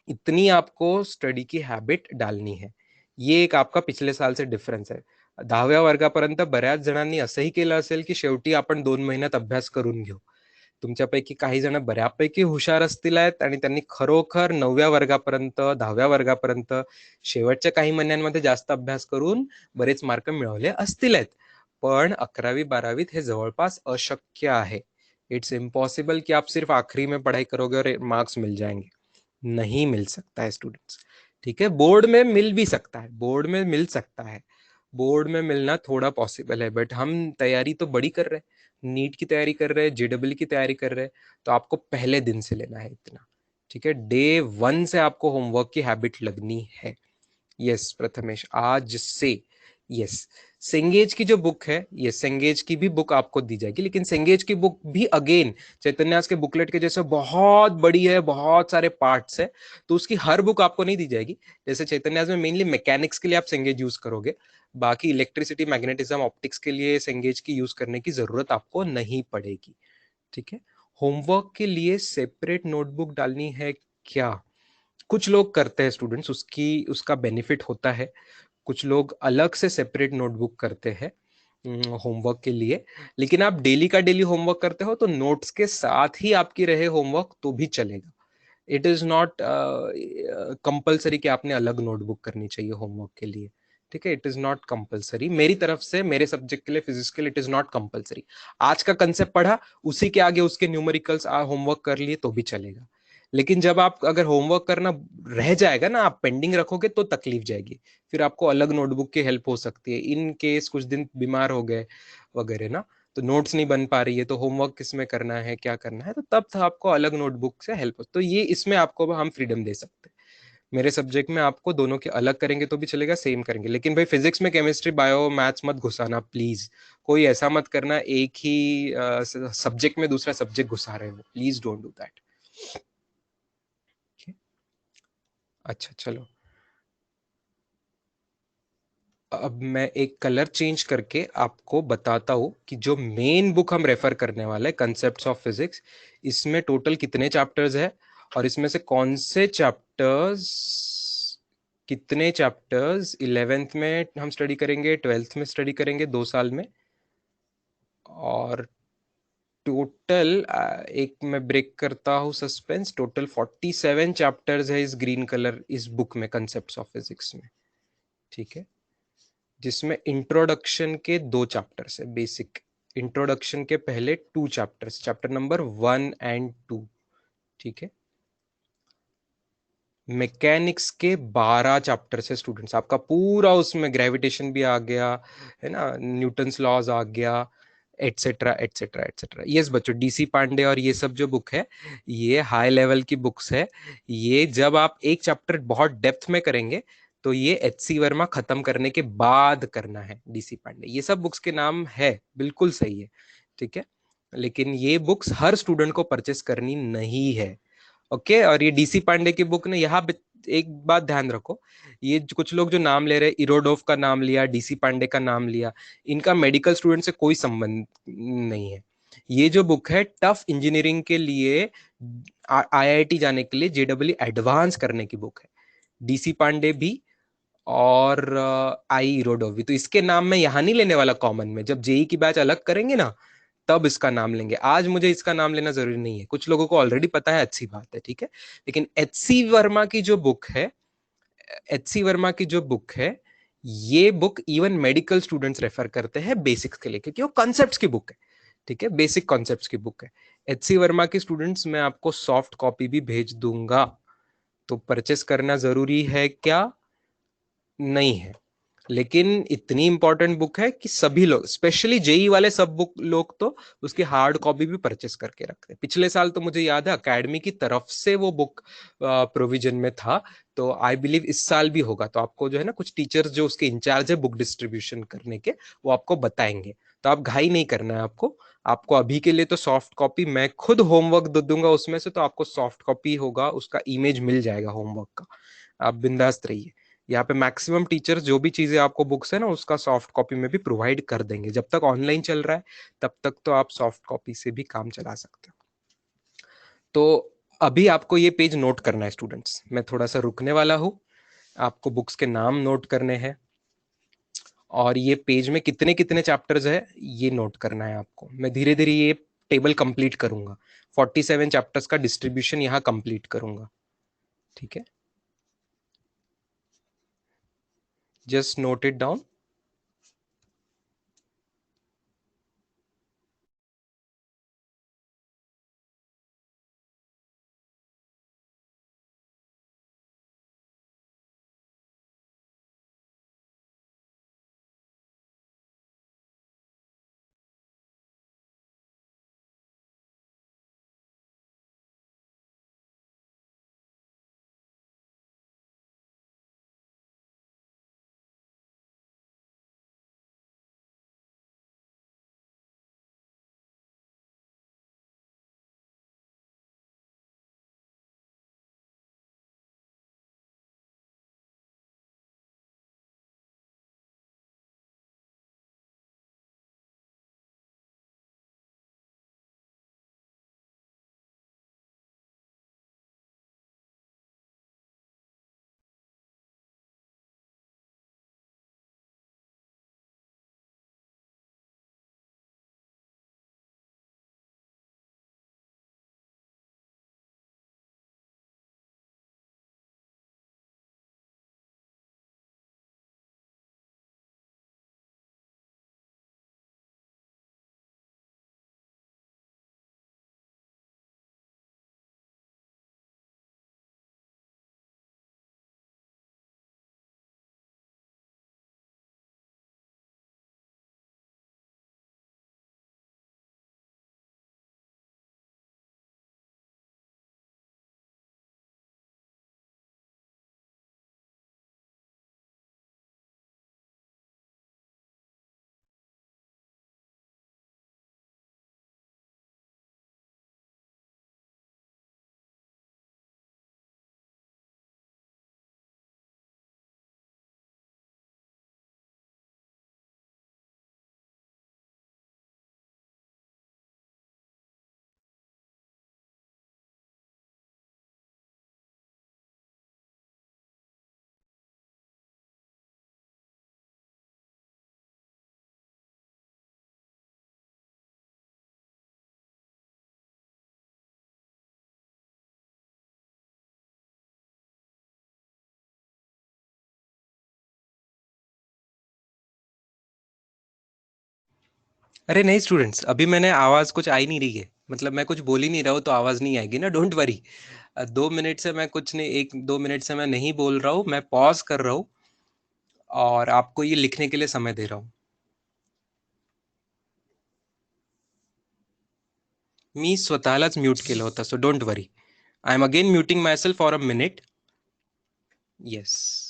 इतनी आपको स्टडी की हैबिट डालनी है। ये एक आपका पिछले साल से डिफरन्स आहे. 10व्या वर्गापर्यंत बऱ्याच जणांनी असंही केलं असेल की शेवटी आपण 2 महिन्यात अभ्यास करून घेऊ. तुमच्यापैकी काही जण बऱ्यापैकी हुशार असतील आहेत आणि त्यांनी खरोखर 9व्या वर्गापर्यंत 10व्या वर्गापर्यंत शेवटच्या काही महिन्यांमध्ये जास्त अभ्यास करून बरेच मार्क मिळवले असतील आहेत. पण 11वी-12वीत हे जवळपास अशक्य आहे. इट्स इम्पॉसिबल कि आप सिर्फ आखिरी में पढ़ाई करोगे और मार्क्स मिल जाएंगे, नहीं मिल सकता है स्टूडेंट्स, ठीक है। बोर्ड में मिल भी सकता है, बोर्ड में मिल सकता है, बोर्ड में मिलना थोड़ा पॉसिबल है, बट हम तैयारी तो बड़ी कर रहे हैं, नीट की तैयारी कर रहे हैं, जेडब्ल्यू की तैयारी कर रहे हैं, तो आपको पहले दिन से लेना है इतना, ठीक है। डे 1 से आपको होमवर्क की हैबिट लगनी है। यस प्रथमेश, आज से, यस। सेंगेज की जो बुक है, ये सेंगेज की भी बुक आपको दी जाएगी, लेकिन सेंगेज की बुक भी अगेन चैतन्यास के बुकलेट के जैसे बहुत बड़ी है, बहुत सारे पार्ट्स है, तो उसकी हर बुक आपको नहीं दी जाएगी। जैसे चैतन्यास में मेनली मैकेनिक्स के लिए आप सेंगेज यूज करोगे, बाकी इलेक्ट्रिसिटी, मैग्नेटिज्म, ऑप्टिक्स के लिए सेंगेज की यूज करने की जरूरत आपको नहीं पड़ेगी, ठीक है। होमवर्क के लिए सेपरेट नोटबुक डालनी है क्या? कुछ लोग करते हैं स्टूडेंट्स, उसका बेनिफिट होता है। कुछ लोग अलग से सेपरेट नोटबुक करते हैं होमवर्क के लिए, लेकिन आप डेली का डेली होमवर्क करते हो तो नोट्स के साथ ही आपकी रहे होमवर्क तो भी चलेगा। इट इज नॉट कंपल्सरी कि आपने अलग नोटबुक करनी चाहिए होमवर्क के लिए, ठीक है। इट इज नॉट कंपल्सरी मेरी तरफ से, मेरे सब्जेक्ट के लिए, फिजिक्स के लिए इट इज नॉट कंपल्सरी। आज का कंसेप्ट पढ़ा, उसी के आगे उसके न्यूमेरिकल्स होमवर्क कर लिए तो भी चलेगा। लेकिन जब आप अगर होमवर्क करना रह जाएगा ना, आप पेंडिंग रखोगे तो तकलीफ जाएगी, फिर आपको अलग नोटबुक की हेल्प हो सकती है, इन केस कुछ दिन बीमार हो गए वगैरह ना, तो नोट्स नहीं बन पा रही है, तो होमवर्क किस में करना है, क्या करना है, तो तब तो आपको अलग नोटबुक से हेल्प हो, तो ये इसमें आपको हम फ्रीडम दे सकते हैं। मेरे सब्जेक्ट में आपको दोनों के अलग करेंगे तो भी चलेगा, सेम करेंगे, लेकिन भाई फिजिक्स में केमिस्ट्री, बायो, मैथ्स मत घुसाना प्लीज। कोई ऐसा मत करना एक ही सब्जेक्ट में दूसरा सब्जेक्ट घुसा रहे हो, प्लीज डोंट डू दैट। अच्छा चलो, अब मैं एक कलर चेंज करके आपको बताता हूं कि जो मेन बुक हम रेफर करने वाले हैं, कंसेप्ट्स ऑफ फिजिक्स, इसमें टोटल कितने चैप्टर्स है और इसमें से कौन से चैप्टर्स, कितने चैप्टर्स 11th में हम स्टडी करेंगे, 12th में स्टडी करेंगे 2 साल में, और टोटल एक मैं ब्रेक करता हूं सस्पेंस, टोटल 47 चैप्टर्स है इस ग्रीन कलर इस बुक में, कंसेप्ट्स ऑफ फिजिक्स में, ठीक है। जिसमें इंट्रोडक्शन के 2 चैप्टर्स है, बेसिक इंट्रोडक्शन के पहले 2 चैप्टर्स, चैप्टर नंबर 1 एंड 2, ठीक है। मैकेनिक्स के 12 चैप्टर्स है स्टूडेंट्स, आपका पूरा उसमें ग्रेविटेशन भी आ गया है ना, न्यूटन्स लॉज आ गया, एटसेट्रा एटसेट्रा एटसेट्रा। यस बच्चों, डीसी पांडे और ये सब जो बुक है, ये हाई लेवल की बुक्स है। ये जब आप एक चैप्टर बहुत डेप्थ में करेंगे तो ये एचसी वर्मा खत्म करने के बाद करना है, डीसी पांडे, ये सब बुक्स के नाम है, बिल्कुल सही है। ठीक है, लेकिन ये बुक्स हर स्टूडेंट को परचेस करनी नहीं है। ओके, और ये डीसी पांडे की बुक ने यहाँ एक बात ध्यान रखो, ये कुछ लोग जो नाम ले रहे हैं, इरोडोव का नाम लिया, डीसी पांडे का नाम लिया, इनका मेडिकल स्टूडेंट से कोई संबंध नहीं है। ये जो बुक है टफ इंजीनियरिंग के लिए, आईआईटी जाने के लिए, जेडब्ल्यू एडवांस करने की बुक है। डीसी पांडे भी और आई इरोडोव भी, तो इसके नाम मैं यहाँ नहीं लेने वाला कॉमन में, जब जेई की बैच अलग करेंगे ना तब इसका नाम लेंगे। आज मुझे इसका नाम लेना जरूरी नहीं है, कुछ लोगों को ऑलरेडी पता है, अच्छी बात है, ठीक है। लेकिन एच सी वर्मा की जो बुक है, एच सी वर्मा की जो बुक है, ये book even medical students refer करते हैं बेसिक्स के लिए, क्योंकि वो कॉन्सेप्ट्स की बुक है, ठीक है, बेसिक कॉन्सेप्ट्स की बुक है। एच सी वर्मा की स्टूडेंट्स, मैं आपको सॉफ्ट कॉपी भी भेज दूंगा, तो परचेस करना जरूरी है क्या? नहीं है, लेकिन इतनी इंपॉर्टेंट बुक है कि सभी लोग, स्पेशली जेई वाले सब बुक लोग तो उसकी हार्ड कॉपी भी परचेस करके रखते हैं। पिछले साल तो मुझे याद है अकेडमी की तरफ से वो बुक प्रोविजन में था, तो आई बिलीव इस साल भी होगा। तो आपको जो है ना, कुछ टीचर्स जो उसके इंचार्ज है बुक डिस्ट्रीब्यूशन करने के, वो आपको बताएंगे, तो आप घाई नहीं करना है आपको। आपको अभी के लिए तो सॉफ्ट कॉपी मैं खुद होमवर्क दे दूंगा उसमें से, तो आपको सॉफ्ट कॉपी होगा, उसका इमेज मिल जाएगा होमवर्क का, आप बिंदास्त रहिए। यहाँ पे मैक्सिमम टीचर्स जो भी चीजें आपको बुक्स है ना उसका सॉफ्ट कॉपी में भी प्रोवाइड कर देंगे। जब तक ऑनलाइन चल रहा है तब तक तो आप सॉफ्ट कॉपी से भी काम चला सकते हो। तो अभी आपको ये पेज नोट करना है स्टूडेंट्स, मैं थोड़ा सा रुकने वाला हूँ, आपको बुक्स के नाम नोट करने हैं, और ये पेज में कितने कितने चैप्टर्स है ये नोट करना है आपको। मैं धीरे धीरे ये टेबल कंप्लीट करूंगा, 47 चैप्टर्स का डिस्ट्रीब्यूशन यहाँ कंप्लीट करूंगा, ठीक है, जस्ट नोट इट डाउन। अरे नहीं स्टूडेंट्स, अभी मैंने आवाज कुछ आ ही नहीं रही है, मतलब मैं कुछ बोल ही नहीं रहा हूँ तो आवाज नहीं आएगी ना, डोंट वरी। 2 मिनट से मैं कुछ नहीं, 1-2 मिनट से मैं नहीं बोल रहा हूँ, मैं पॉज कर रहा हूँ और आपको ये लिखने के लिए समय दे रहा हूँ। मी स्वतःलाच म्यूट केलं होतं, so don't worry, I am again muting my self for a minute. Yes.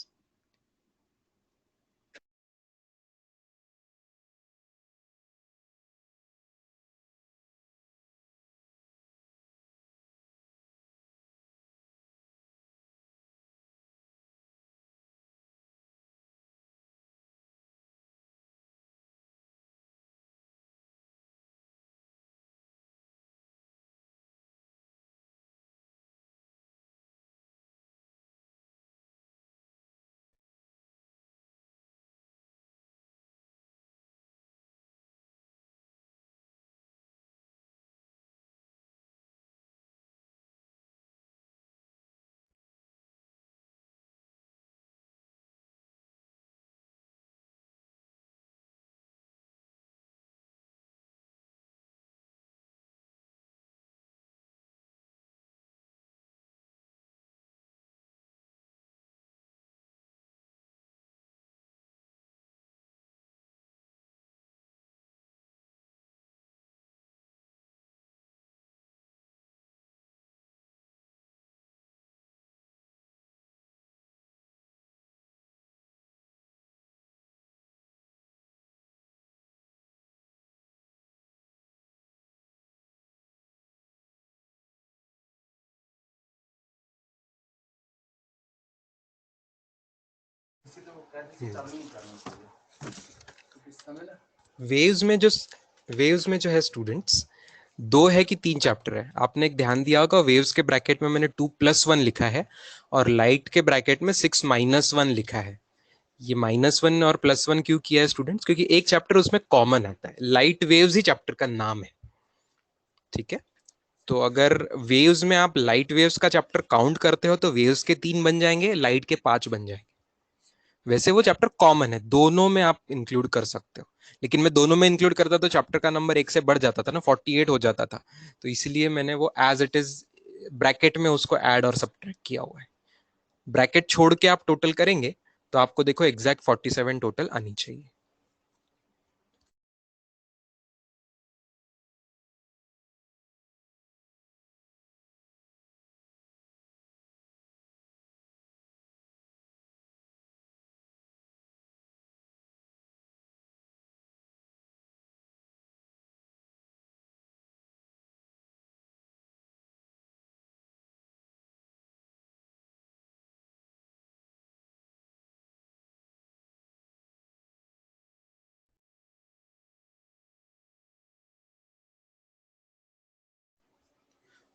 Waves में जो है स्टूडेंट्स, दो है कि तीन चैप्टर है। आपने एक ध्यान दिया होगा, वेव्स के ब्रैकेट में मैंने 2+1 लिखा है और लाइट के ब्रैकेट में 6-1 लिखा है। ये -1 और +1 क्यों किया है स्टूडेंट्स? क्योंकि एक चैप्टर उसमें कॉमन आता है, लाइट वेव्स ही चैप्टर का नाम है, ठीक है। तो अगर वेव्स में आप लाइट वेव्स का चैप्टर काउंट करते हो तो वेव्स के 3 बन जाएंगे, लाइट के 5 बन जाएंगे। वैसे वो चैप्टर कॉमन है, दोनों में आप इंक्लूड कर सकते हो, लेकिन मैं दोनों में इंक्लूड करता तो चैप्टर का नंबर 1 से बढ़ जाता था ना, 48 हो जाता था। तो इसलिए मैंने वो एज इट इज ब्रैकेट में उसको ऐड और सब्ट्रैक्ट किया हुआ है। ब्रैकेट छोड़ के आप टोटल करेंगे तो आपको देखो एग्जैक्ट 47 टोटल आनी चाहिए।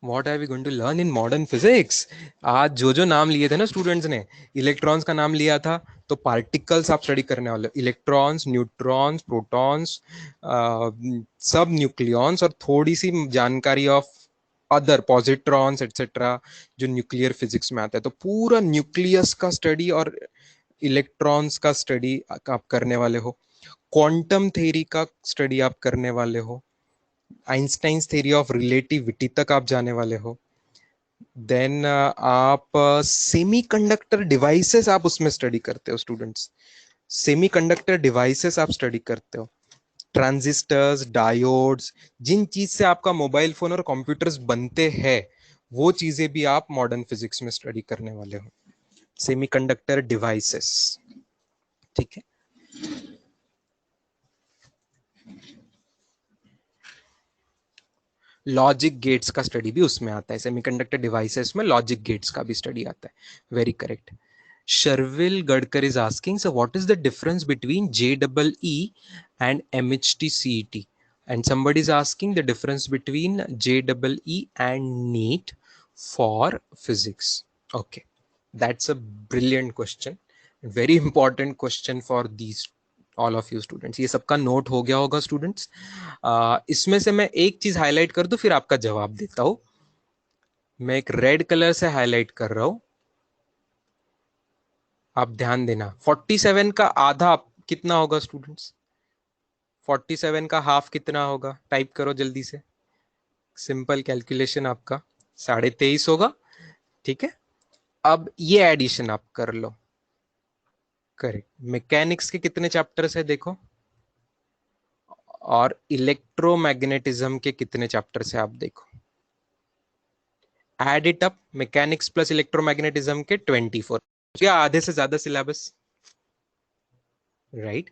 What are we going to learn in modern physics? आज जो जो नाम लिए थे ना स्टूडेंट्स ने, इलेक्ट्रॉन्स का नाम लिया था, तो पार्टिकल्स आप स्टडी करने वाले, इलेक्ट्रॉन्स, न्यूट्रॉन्स, प्रोटॉन्स, सब न्यूक्लियॉन्स, और थोड़ी सी जानकारी ऑफ अदर पॉजिट्रॉन्स एटसेट्रा जो न्यूक्लियर फिजिक्स में आता है। तो पूरा न्यूक्लियस का स्टडी और इलेक्ट्रॉन्स का स्टडी आप करने वाले हो, क्वांटम थ्योरी का स्टडी आप करने वाले हो, आइंस्टाइंस थ्योरी ऑफ रिलेटिविटी तक आप जाने वाले हो। देन आप सेमीकंडक्टर डिवाइसेस आप उसमें स्टडी करते हो स्टूडेंट्स, सेमीकंडक्टर डिवाइसेस आप स्टडी करते हो, ट्रांजिस्टर्स, डायोड्स, जिन चीज से आपका मोबाइल फोन और कंप्यूटर्स बनते हैं, वो चीजें भी आप मॉडर्न फिजिक्स में स्टडी करने वाले हो, सेमीकंडक्टर डिवाइसेस, ठीक है। लॉजिक गेट्स का स्टडी भी उसमें आता है, सेमीकंडक्टर डिवाइसेस में लॉजिक गेट्स का भी स्टडी आता है, very correct. Sharvil Gadkar is asking, so what is the difference between JEE and MHTCET? And somebody is asking the difference between JEE and NEET for physics. Okay, that's a brilliant question, very important question for these all of you students. ये सबका नोट हो गया होगा स्टूडेंट्स। इसमें से मैं एक चीज हाईलाइट कर दूं, फिर आपका जवाब देता हूं। मैं एक रेड कलर से हाईलाइट कर रहा हूं, आप ध्यान देना। 47 का आधा कितना होगा स्टूडेंट्स? 47 का हाफ कितना होगा? टाइप करो जल्दी से, सिंपल कैलकुलेशन आपका 23.5 होगा, ठीक है। अब ये एडिशन आप कर लो, करेक्ट। मैकेनिक्स के कितने चैप्टर्स है देखो, और इलेक्ट्रोमैग्नेटिज्म के कितने चैप्टर्स है आप देखो, add it up, mechanics plus electromagnetism के 24, या आधे से ज्यादा सिलेबस, राइट।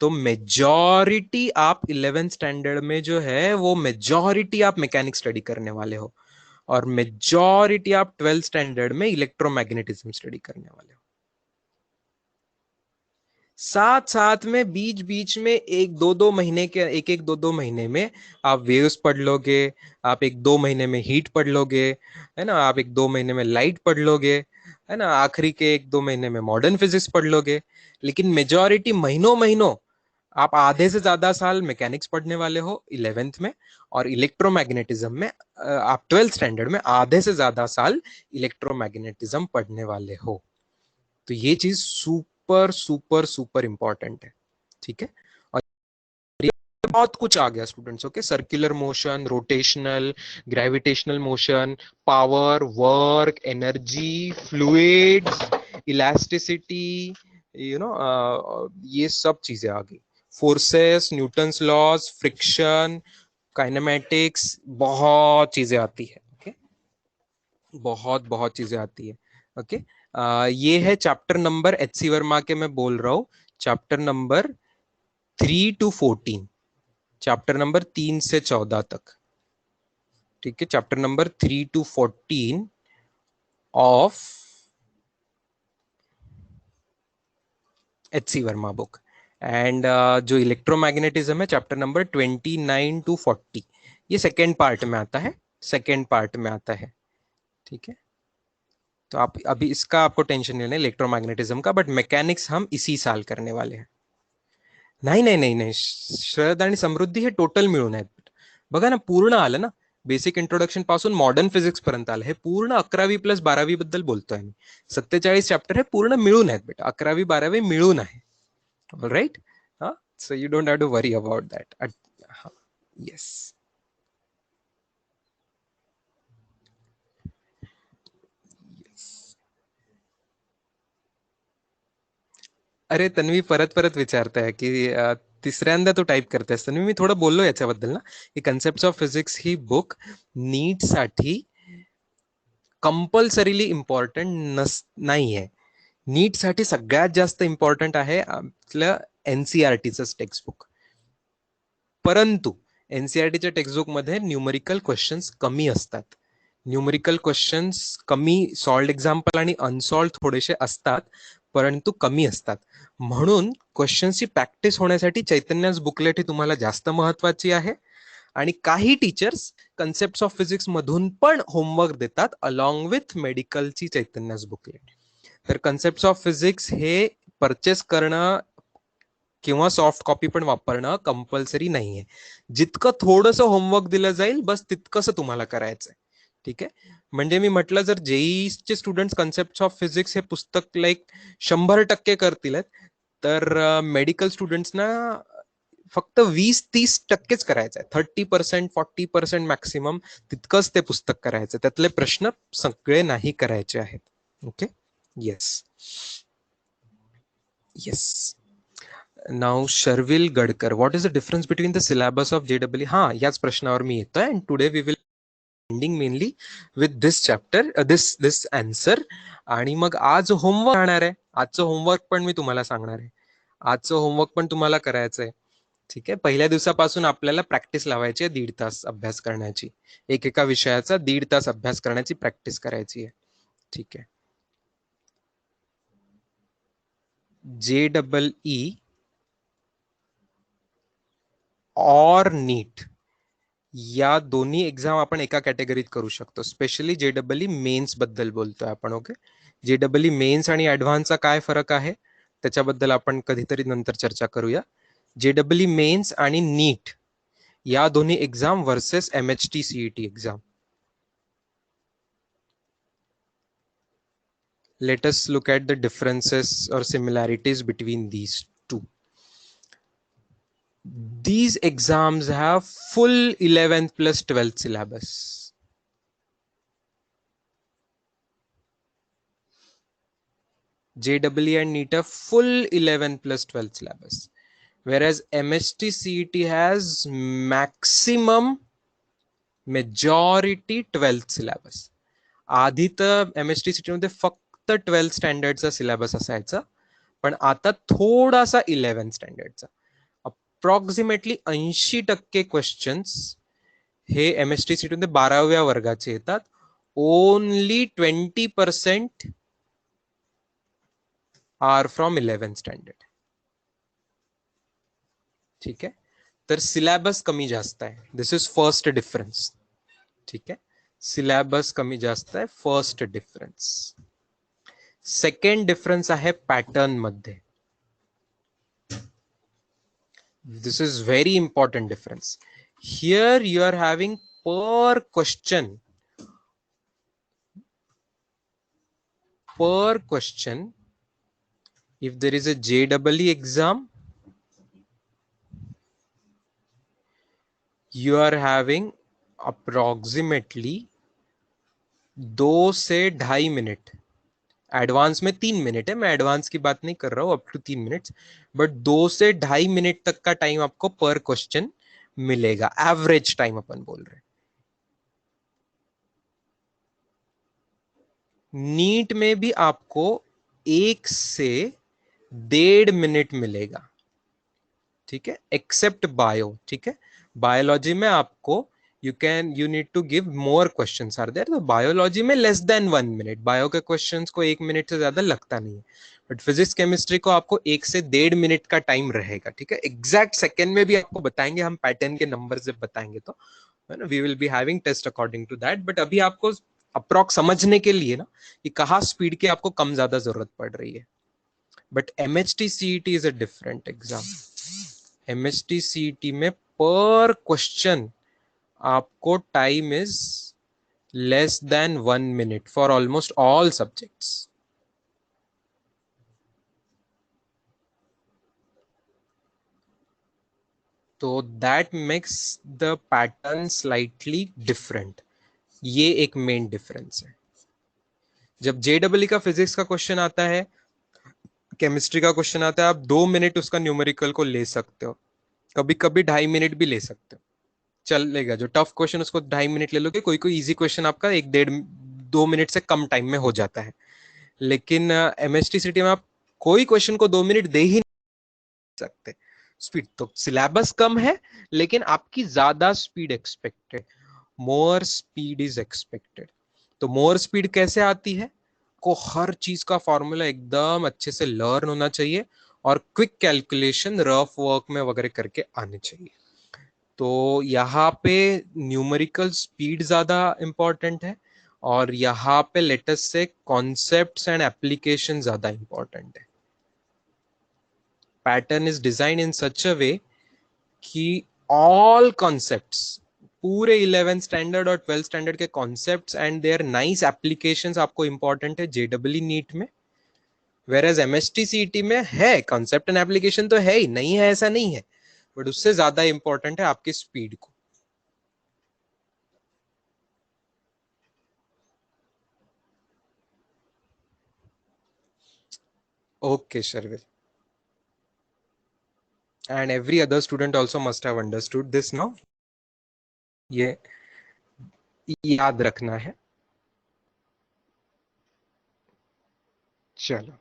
तो मेजॉरिटी आप 11th स्टैंडर्ड में जो है वो मेजॉरिटी आप मैकेनिक्स स्टडी करने वाले हो, और मेजॉरिटी आप 12th स्टैंडर्ड में इलेक्ट्रोमैग्नेटिज्म स्टडी करने वाले हो। साथ साथ में बीच बीच में एक दो दो महीने के, एक एक दो दो महीने में आप वेव्स पढ़ लोगे, आप एक दो महीने में हीट पढ़ लोगे, है ना, आप एक दो महीने में लाइट पढ़ लोगे, है ना, आखिरी के एक दो महीने में मॉडर्न फिजिक्स पढ़ लोगे। लेकिन मेजॉरिटी महीनों महीनों आप आधे से ज्यादा साल मैकेनिक्स पढ़ने वाले हो 11th में, और इलेक्ट्रोमैग्नेटिज्म में आप 12th स्टैंडर्ड में आधे से ज्यादा साल इलेक्ट्रोमैग्नेटिज्म पढ़ने वाले हो। तो ये चीज सुपर सुपर सुपर इंपॉर्टेंट है, ठीक है। और बहुत कुछ आ गया students, okay, circular motion, rotational, gravitational motion, power, work, energy, fluids, elasticity, you know, ये सब चीजें आ गई, forces, Newton's laws, friction, kinematics, बहुत चीजें आती है, ओके, बहुत बहुत चीजें आती है, ओके। ये है chapter number, H C Verma के मैं बोल रहा हूं, chapter number 3 to 14, chapter number 3 से 14 तक, ठीक है, chapter number 3 to 14 of HC Verma book. And जो इलेक्ट्रोमैग्नेटिज्म है चैप्टर नंबर 29 to 40, ये सेकेंड पार्ट में आता है, सेकेंड पार्ट में आता है। ठीक है, तो आप अभी इसका आपको टेंशन नहीं लेना इलेक्ट्रोमैग्नेटिज्म का, बट मैकेनिक्स हम इसी साल करने वाले हैं। नाही नाही नाही नाही, श्रद्धा आणि समृद्धी हे टोटल मिळून आहेत. बघा ना, पूर्ण आलं ना, बेसिक इंट्रोडक्शन पासून मॉडर्न फिजिक्स पर्यंत आलं. हे पूर्ण 11वी प्लस 12वी बद्दल बोलतोय मी. 47 चॅप्टर हे पूर्ण मिळून आहेत बेटा, 11वी 12वी मिळून आहे. राईट, हा, so you don't have to worry about that. Yes. अरे तन्वी परत परत विचारताय की तिसऱ्यांदा तू टाईप करतेस. तन्वी मी थोडं बोललो याच्याबद्दल ना, की कन्सेप्ट ऑफ फिजिक्स ही बुक नीट साठी कंपल्सरीली इम्पॉर्टंट नाहीये. नीट साठी सगळ्यात जास्त इम्पॉर्टंट आहे आपलं एनसीआरटीचं टेक्स्टबुक. परंतु एनसीआरटीच्या टेक्स्टबुक मध्ये न्यूमरिकल क्वेश्चन्स कमी असतात. न्यूमरिकल क्वेश्चन्स कमी, सॉल्व्ड एक्झाम्पल आणि अनसॉल्व्ड थोडेसे असतात, परंतु कमी असतात. म्हणून क्वेश्चन्सची प्रॅक्टिस होण्यासाठी चैतन्यच बुकलेट ही तुम्हाला जास्त महत्वाची आहे. आणि काही टीचर्स कन्सेप्ट ऑफ फिजिक्स मधून पण होमवर्क देतात अलॉंग विथ मेडिकलची चैतन्यच बुकलेट. तर कन्सेप्ट ऑफ फिजिक्स हे परचेस करणं किंवा सॉफ्ट कॉपी पण वापरणं कंपल्सरी नाहीये. जितकं थोडंसं होमवर्क दिलं जाईल बस तितकंसं तुम्हाला करायचंय. ठीक आहे, म्हणजे मी म्हटलं जर जेईचे स्टुडंट कन्सेप्ट ऑफ फिजिक्स हे पुस्तक लाईक 100% करतील, तर मेडिकल स्टुडंट्सना फक्त 20-30% करायचं आहे. 30%, 40% मॅक्सिमम तितकंच ते पुस्तक करायचं. त्यातले प्रश्न सगळे नाही करायचे आहेत. Okay, yes yes. Now Sharvil Gadkar, what is the difference between the syllabus of JEE? हा, याच प्रश्नावर मी येतोय. And today we will ending mainly with this chapter, this answer. आणि मग आज होमवर्क राहणार आहे. आजचं होमवर्क पण मी तुम्हाला सांगणार आहे. आजचं होमवर्क पण तुम्हाला करायचं आहे. ठीक आहे, पहिल्या दिवसापासून आपल्याला प्रॅक्टिस लावायची आहे. 1.5 तास अभ्यास करण्याची, एका विषयाचा 1.5 तास अभ्यास करण्याची प्रॅक्टिस करायची आहे. ठीक आहे. JEE और नीट या दोन्ही एक्झाम आपण एका कॅटेगरीत करू शकतो. स्पेशली JEE मेन्स बद्दल बोलतोय आपण. ओके, JEE मेन्स आणि ऍडव्हान्सचा काय फरक आहे त्याच्याबद्दल आपण कधीतरी नंतर चर्चा करूया. JEE मेन्स आणि नीट या दोन्ही exam versus MHT CET exam. Let us look at the differences or similarities between these two. These exams have full 11th plus 12th syllabus. JEE and NEET have full 11th plus 12th syllabus, whereas MHT CET has maximum majority 12th syllabus. आधी तर MHT CET मध्ये फक्त 12th स्टँडर्डचा सिलेबस असायचा, पण आता थोडासा 11th स्टँडर्डचा. अप्रॉक्सिमेटली 80% क्वेश्चन्स हे MHT CET मध्ये 12व्या वर्गाचे येतात. Only 20% are from 11th standard. ठीक आहे, तर सिलेबस कमी जास्त आहे. This is first difference. ठीक आहे, सिलेबस कमी जास्त आहे, फर्स्ट डिफरन्स. सेकंड डिफरन्स आहे पॅटर्न मध्ये. This is very important difference. Here you are having per question, if there is a JEE exam, you are having approximately 2 से 2.5 मिनट. एडवांस में 3 मिनट है, मैं एडवांस की बात नहीं कर रहा हूं, अप टू 3 मिनट्स, बट 2 से 2.5 मिनट तक का टाइम आपको पर क्वेश्चन मिलेगा. एवरेज टाइम अपन बोल रहे हैं. नीट में भी आपको 1 से 1.5 मिनट मिलेगा. ठीक है, एक्सेप्ट बायो. ठीक है, बायोलॉजी में आपको you need to give more questions are there. तो बायोलॉजी में लेस देन 1 मिनट, बायो के क्वेश्चंस को 1 मिनट से ज्यादा लगता नहीं है, बट फिजिक्स केमिस्ट्री को आपको 1 से 1.5 मिनट का टाइम रहेगा, ठीक है। एग्जैक्ट सेकंड में भी आपको बताएंगे हम, पैटर्न के नंबर से बताएंगे, तो we will be having test according to that, but अभी आपको अप्रॉक्स समझने के लिए ना कि कहाँ स्पीड की आपको कम ज्यादा जरूरत पड़ रही है। But MHT CET is a different exam. MHT CET में पर क्वेश्चन आपको time is less than 1 minute for almost all subjects. तो that makes the pattern slightly different, ये एक मेन डिफरेंस है। जब JEE का फिजिक्स का क्वेश्चन आता है, केमिस्ट्री का क्वेश्चन आता है, आप 2 मिनट उसका न्यूमेरिकल को ले सकते हो, कभी कभी 2.5 मिनट भी ले सकते हो, चलेगा। जो टफ क्वेश्चन उसको 2.5 मिनट ले लोगे, कोई कोई इजी क्वेश्चन आपका 1-1.5-2 मिनट से कम टाइम में हो जाता है। लेकिन MHT CET में आप कोई क्वेश्चन को 2 मिनट दे ही नहीं सकते। स्पीड तो सिलेबस कम है, लेकिन आपकी ज्यादा speed expected, more speed is expected. तो मोर स्पीड कैसे आती है? को हर चीज का फॉर्मूला एकदम अच्छे से लर्न होना चाहिए और क्विक कैलकुलेशन रफ वर्क में वगैरह करके आने चाहिए। तो यहाँ पे न्यूमेरिकल स्पीड ज्यादा इंपॉर्टेंट है, और यहाँ पे लेटेस्ट से कॉन्सेप्ट्स एंड एप्लीकेशन ज्यादा इंपॉर्टेंट है। पैटर्न इज डिजाइन इन सच अ वे कि ऑल कॉन्सेप्ट्स, पूरे 11th स्टैंडर्ड और 12th स्टैंडर्ड के concepts and their nice applications आपको इंपॉर्टेंट है JEE नीट में। वेयर एज MHT CET में है कॉन्सेप्ट एंड एप्लीकेशन तो है ही, नहीं है ऐसा नहीं है, बट उससे ज्यादा इंपॉर्टेंट है आपकी स्पीड को। Okay Sharvil, and every other student also must have understood this now, ये याद रखना है। चलो,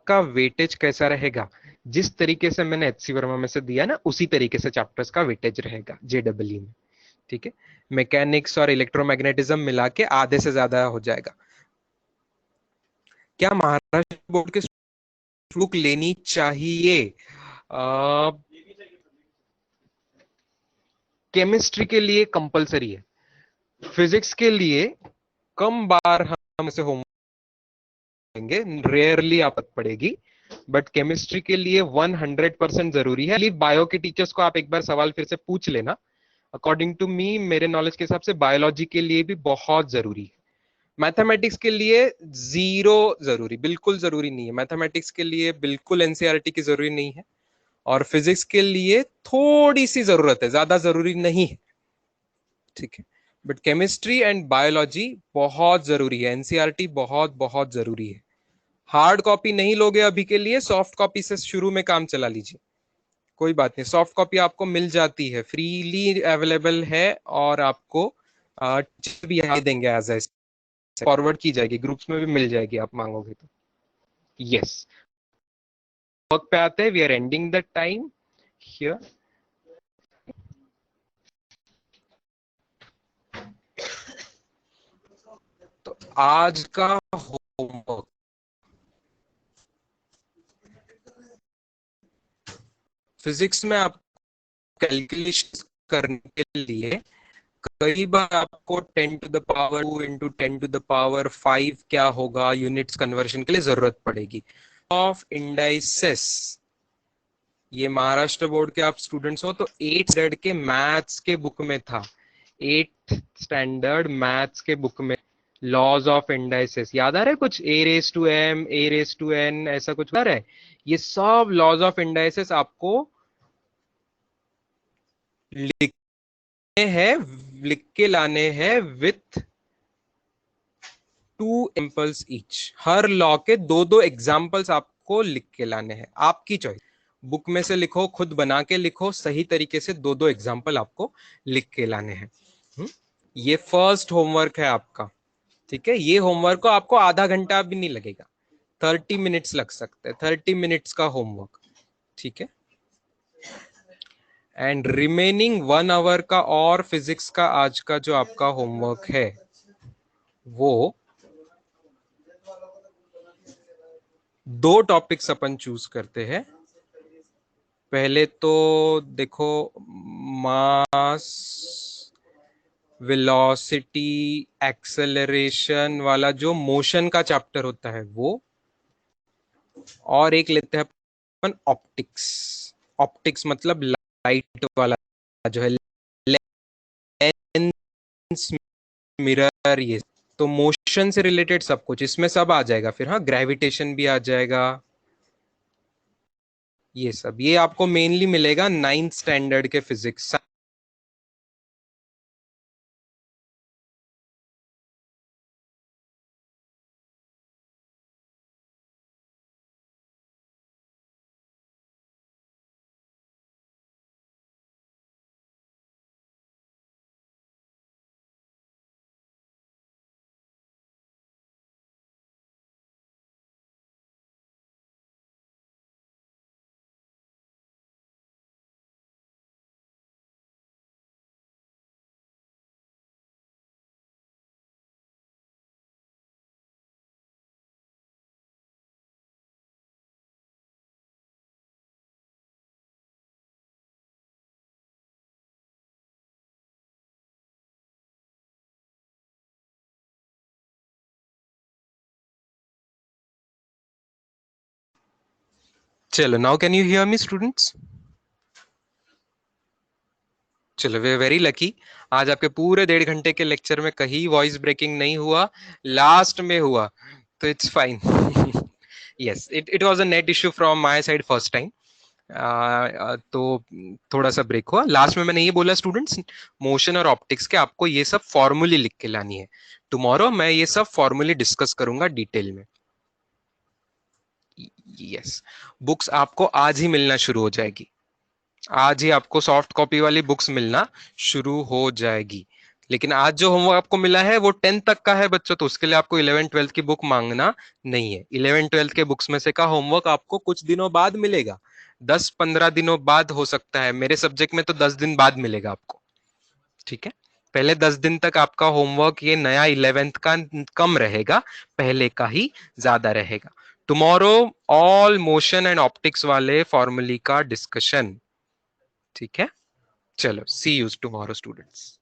का वेटेज कैसा रहेगा? जिस तरीके से मैंने HC वर्मा में से दिया ना, उसी तरीके से चैप्टर्स का वेटेज रहेगा JEE में, ठीक है। मैकेनिक्स और इलेक्ट्रोमैग्नेटिज्म मिला के आधे से ज्यादा हो जाएगा। क्या महाराष्ट्र बोर्ड के फ्लूक लेनी चाहिए? केमिस्ट्री के लिए कंपलसरी है, फिजिक्स के लिए कम बार हम इसे होम देंगे, रेयरली आपत पड़ेगी, बट केमिस्ट्री के लिए 100% जरूरी है। बायो के टीचर्स को आप एक बार सवाल फिर से पूछ लेना। अकॉर्डिंग टू मी, मेरे नॉलेज के हिसाब से बायोलॉजी के लिए भी बहुत जरूरी है। मैथमेटिक्स के लिए जीरो जरूरी, बिल्कुल जरूरी नहीं है। मैथमेटिक्स के लिए बिल्कुल एनसीईआरटी की जरूरी नहीं है, और फिजिक्स के लिए थोड़ी सी जरूरत है, ज्यादा जरूरी नहीं है, ठीक है। बट केमिस्ट्री एंड बायोलॉजी बहुत जरूरी है, एनसीईआरटी बहुत बहुत जरूरी है। हार्ड कॉपी नहीं लोगे अभी के लिए, सॉफ्ट कॉपी से शुरू में काम चला लीजिए, कोई बात नहीं। सॉफ्ट कॉपी आपको मिल जाती है, फ्रीली अवेलेबल है, और आपको भी यहाँ देंगे, एज ए फॉरवर्ड की जाएगी, ग्रुप्स में भी मिल जाएगी आप मांगोगे तो। यस, वर्क पे आते हैं। We are ending the time here. तो आज का होमवर्क, फिजिक्स में आप कैलकुलेशन करने के लिए कई बार आपको 10 to the power 2 into 10 to the power 5 क्या होगा यूनिट्स कन्वर्शन के लिए जरूरत पड़ेगी। ऑफ इंडाइसेस, ये महाराष्ट्र बोर्ड के आप स्टूडेंट्स हो तो 8th स्टैंडर्ड के मैथ्स के बुक में था, 8th स्टैंडर्ड मैथ्स के बुक में लॉज ऑफ इंडाइसेस याद आ रहा है? कुछ a raised to m, a raised to n, ऐसा कुछ आ रहा है? ये सब लॉज ऑफ इंडाइसेस आपको लिख के लाने हैं with 2 examples each. Her law के 2-2 एग्जाम्पल्स आपको लिख के लाने हैं, आपकी चॉइस। बुक में से लिखो, खुद बना के लिखो, सही तरीके से 2-2 एग्जाम्पल आपको लिख के लाने हैं। ये फर्स्ट होमवर्क है आपका, ठीक है। ये होमवर्क को आपको आधा घंटा भी नहीं लगेगा, 30 मिनट्स लग सकते हैं, 30 मिनट्स का होमवर्क, ठीक है। एंड रिमेनिंग 1 आवर का और फिजिक्स का आज का जो आपका होमवर्क है वो 2 टॉपिक्स अपन चूज करते हैं। पहले तो देखो, मास वेलोसिटी एक्सेलरेशन वाला जो मोशन का चैप्टर होता है वो, और एक लेते हैं अपन ऑप्टिक्स। ऑप्टिक्स मतलब लाइट वाला जो है, लेंस, मिरर, ये तो मोशन से रिलेटेड सब कुछ इसमें सब आ जाएगा फिर। हाँ, ग्रेविटेशन भी आ जाएगा, ये सब ये आपको मेनली मिलेगा 9th स्टैंडर्ड के फिजिक्स। चलो, now can you hear me students? चलो, वे वेरी लकी। आज आपके पूरे 1.5 घंटे के लेक्चर में कहीं वॉइस ब्रेकिंग नहीं हुआ, लास्ट में हुआ, तो it's fine. Yes, it was a net issue from my side first time. तो थोड़ा सा ब्रेक हुआ लास्ट में। मैंने ये बोला स्टूडेंट्स, मोशन और ऑप्टिक्स के आपको ये सब फॉर्मूले लिख के लानी है। टुमारो मैं ये सब फॉर्मूले डिस्कस करूंगा डिटेल में। यस, बुक्स आपको आज ही मिलना शुरू हो जाएगी। आज ही आपको सॉफ्ट कॉपी वाली बुक्स मिलना शुरू हो जाएगी। लेकिन आज जो होमवर्क आपको मिला है वो 10th तक का है बच्चों, तो उसके लिए आपको 11th 12th की बुक मांगना नहीं है। 11th 12th के बुक्स में से का होमवर्क आपको कुछ दिनों बाद मिलेगा, 10-15 दिनों बाद हो सकता है। मेरे सब्जेक्ट में तो 10 दिन बाद मिलेगा आपको, ठीक है। पहले 10 दिन तक आपका होमवर्क ये नया 11th का कम रहेगा, पहले का ही ज्यादा रहेगा। Tomorrow all motion and optics वाले फॉर्मूले का डिस्कशन, ठीक है। चलो, सी यू टुमारो स्टूडेंट्स।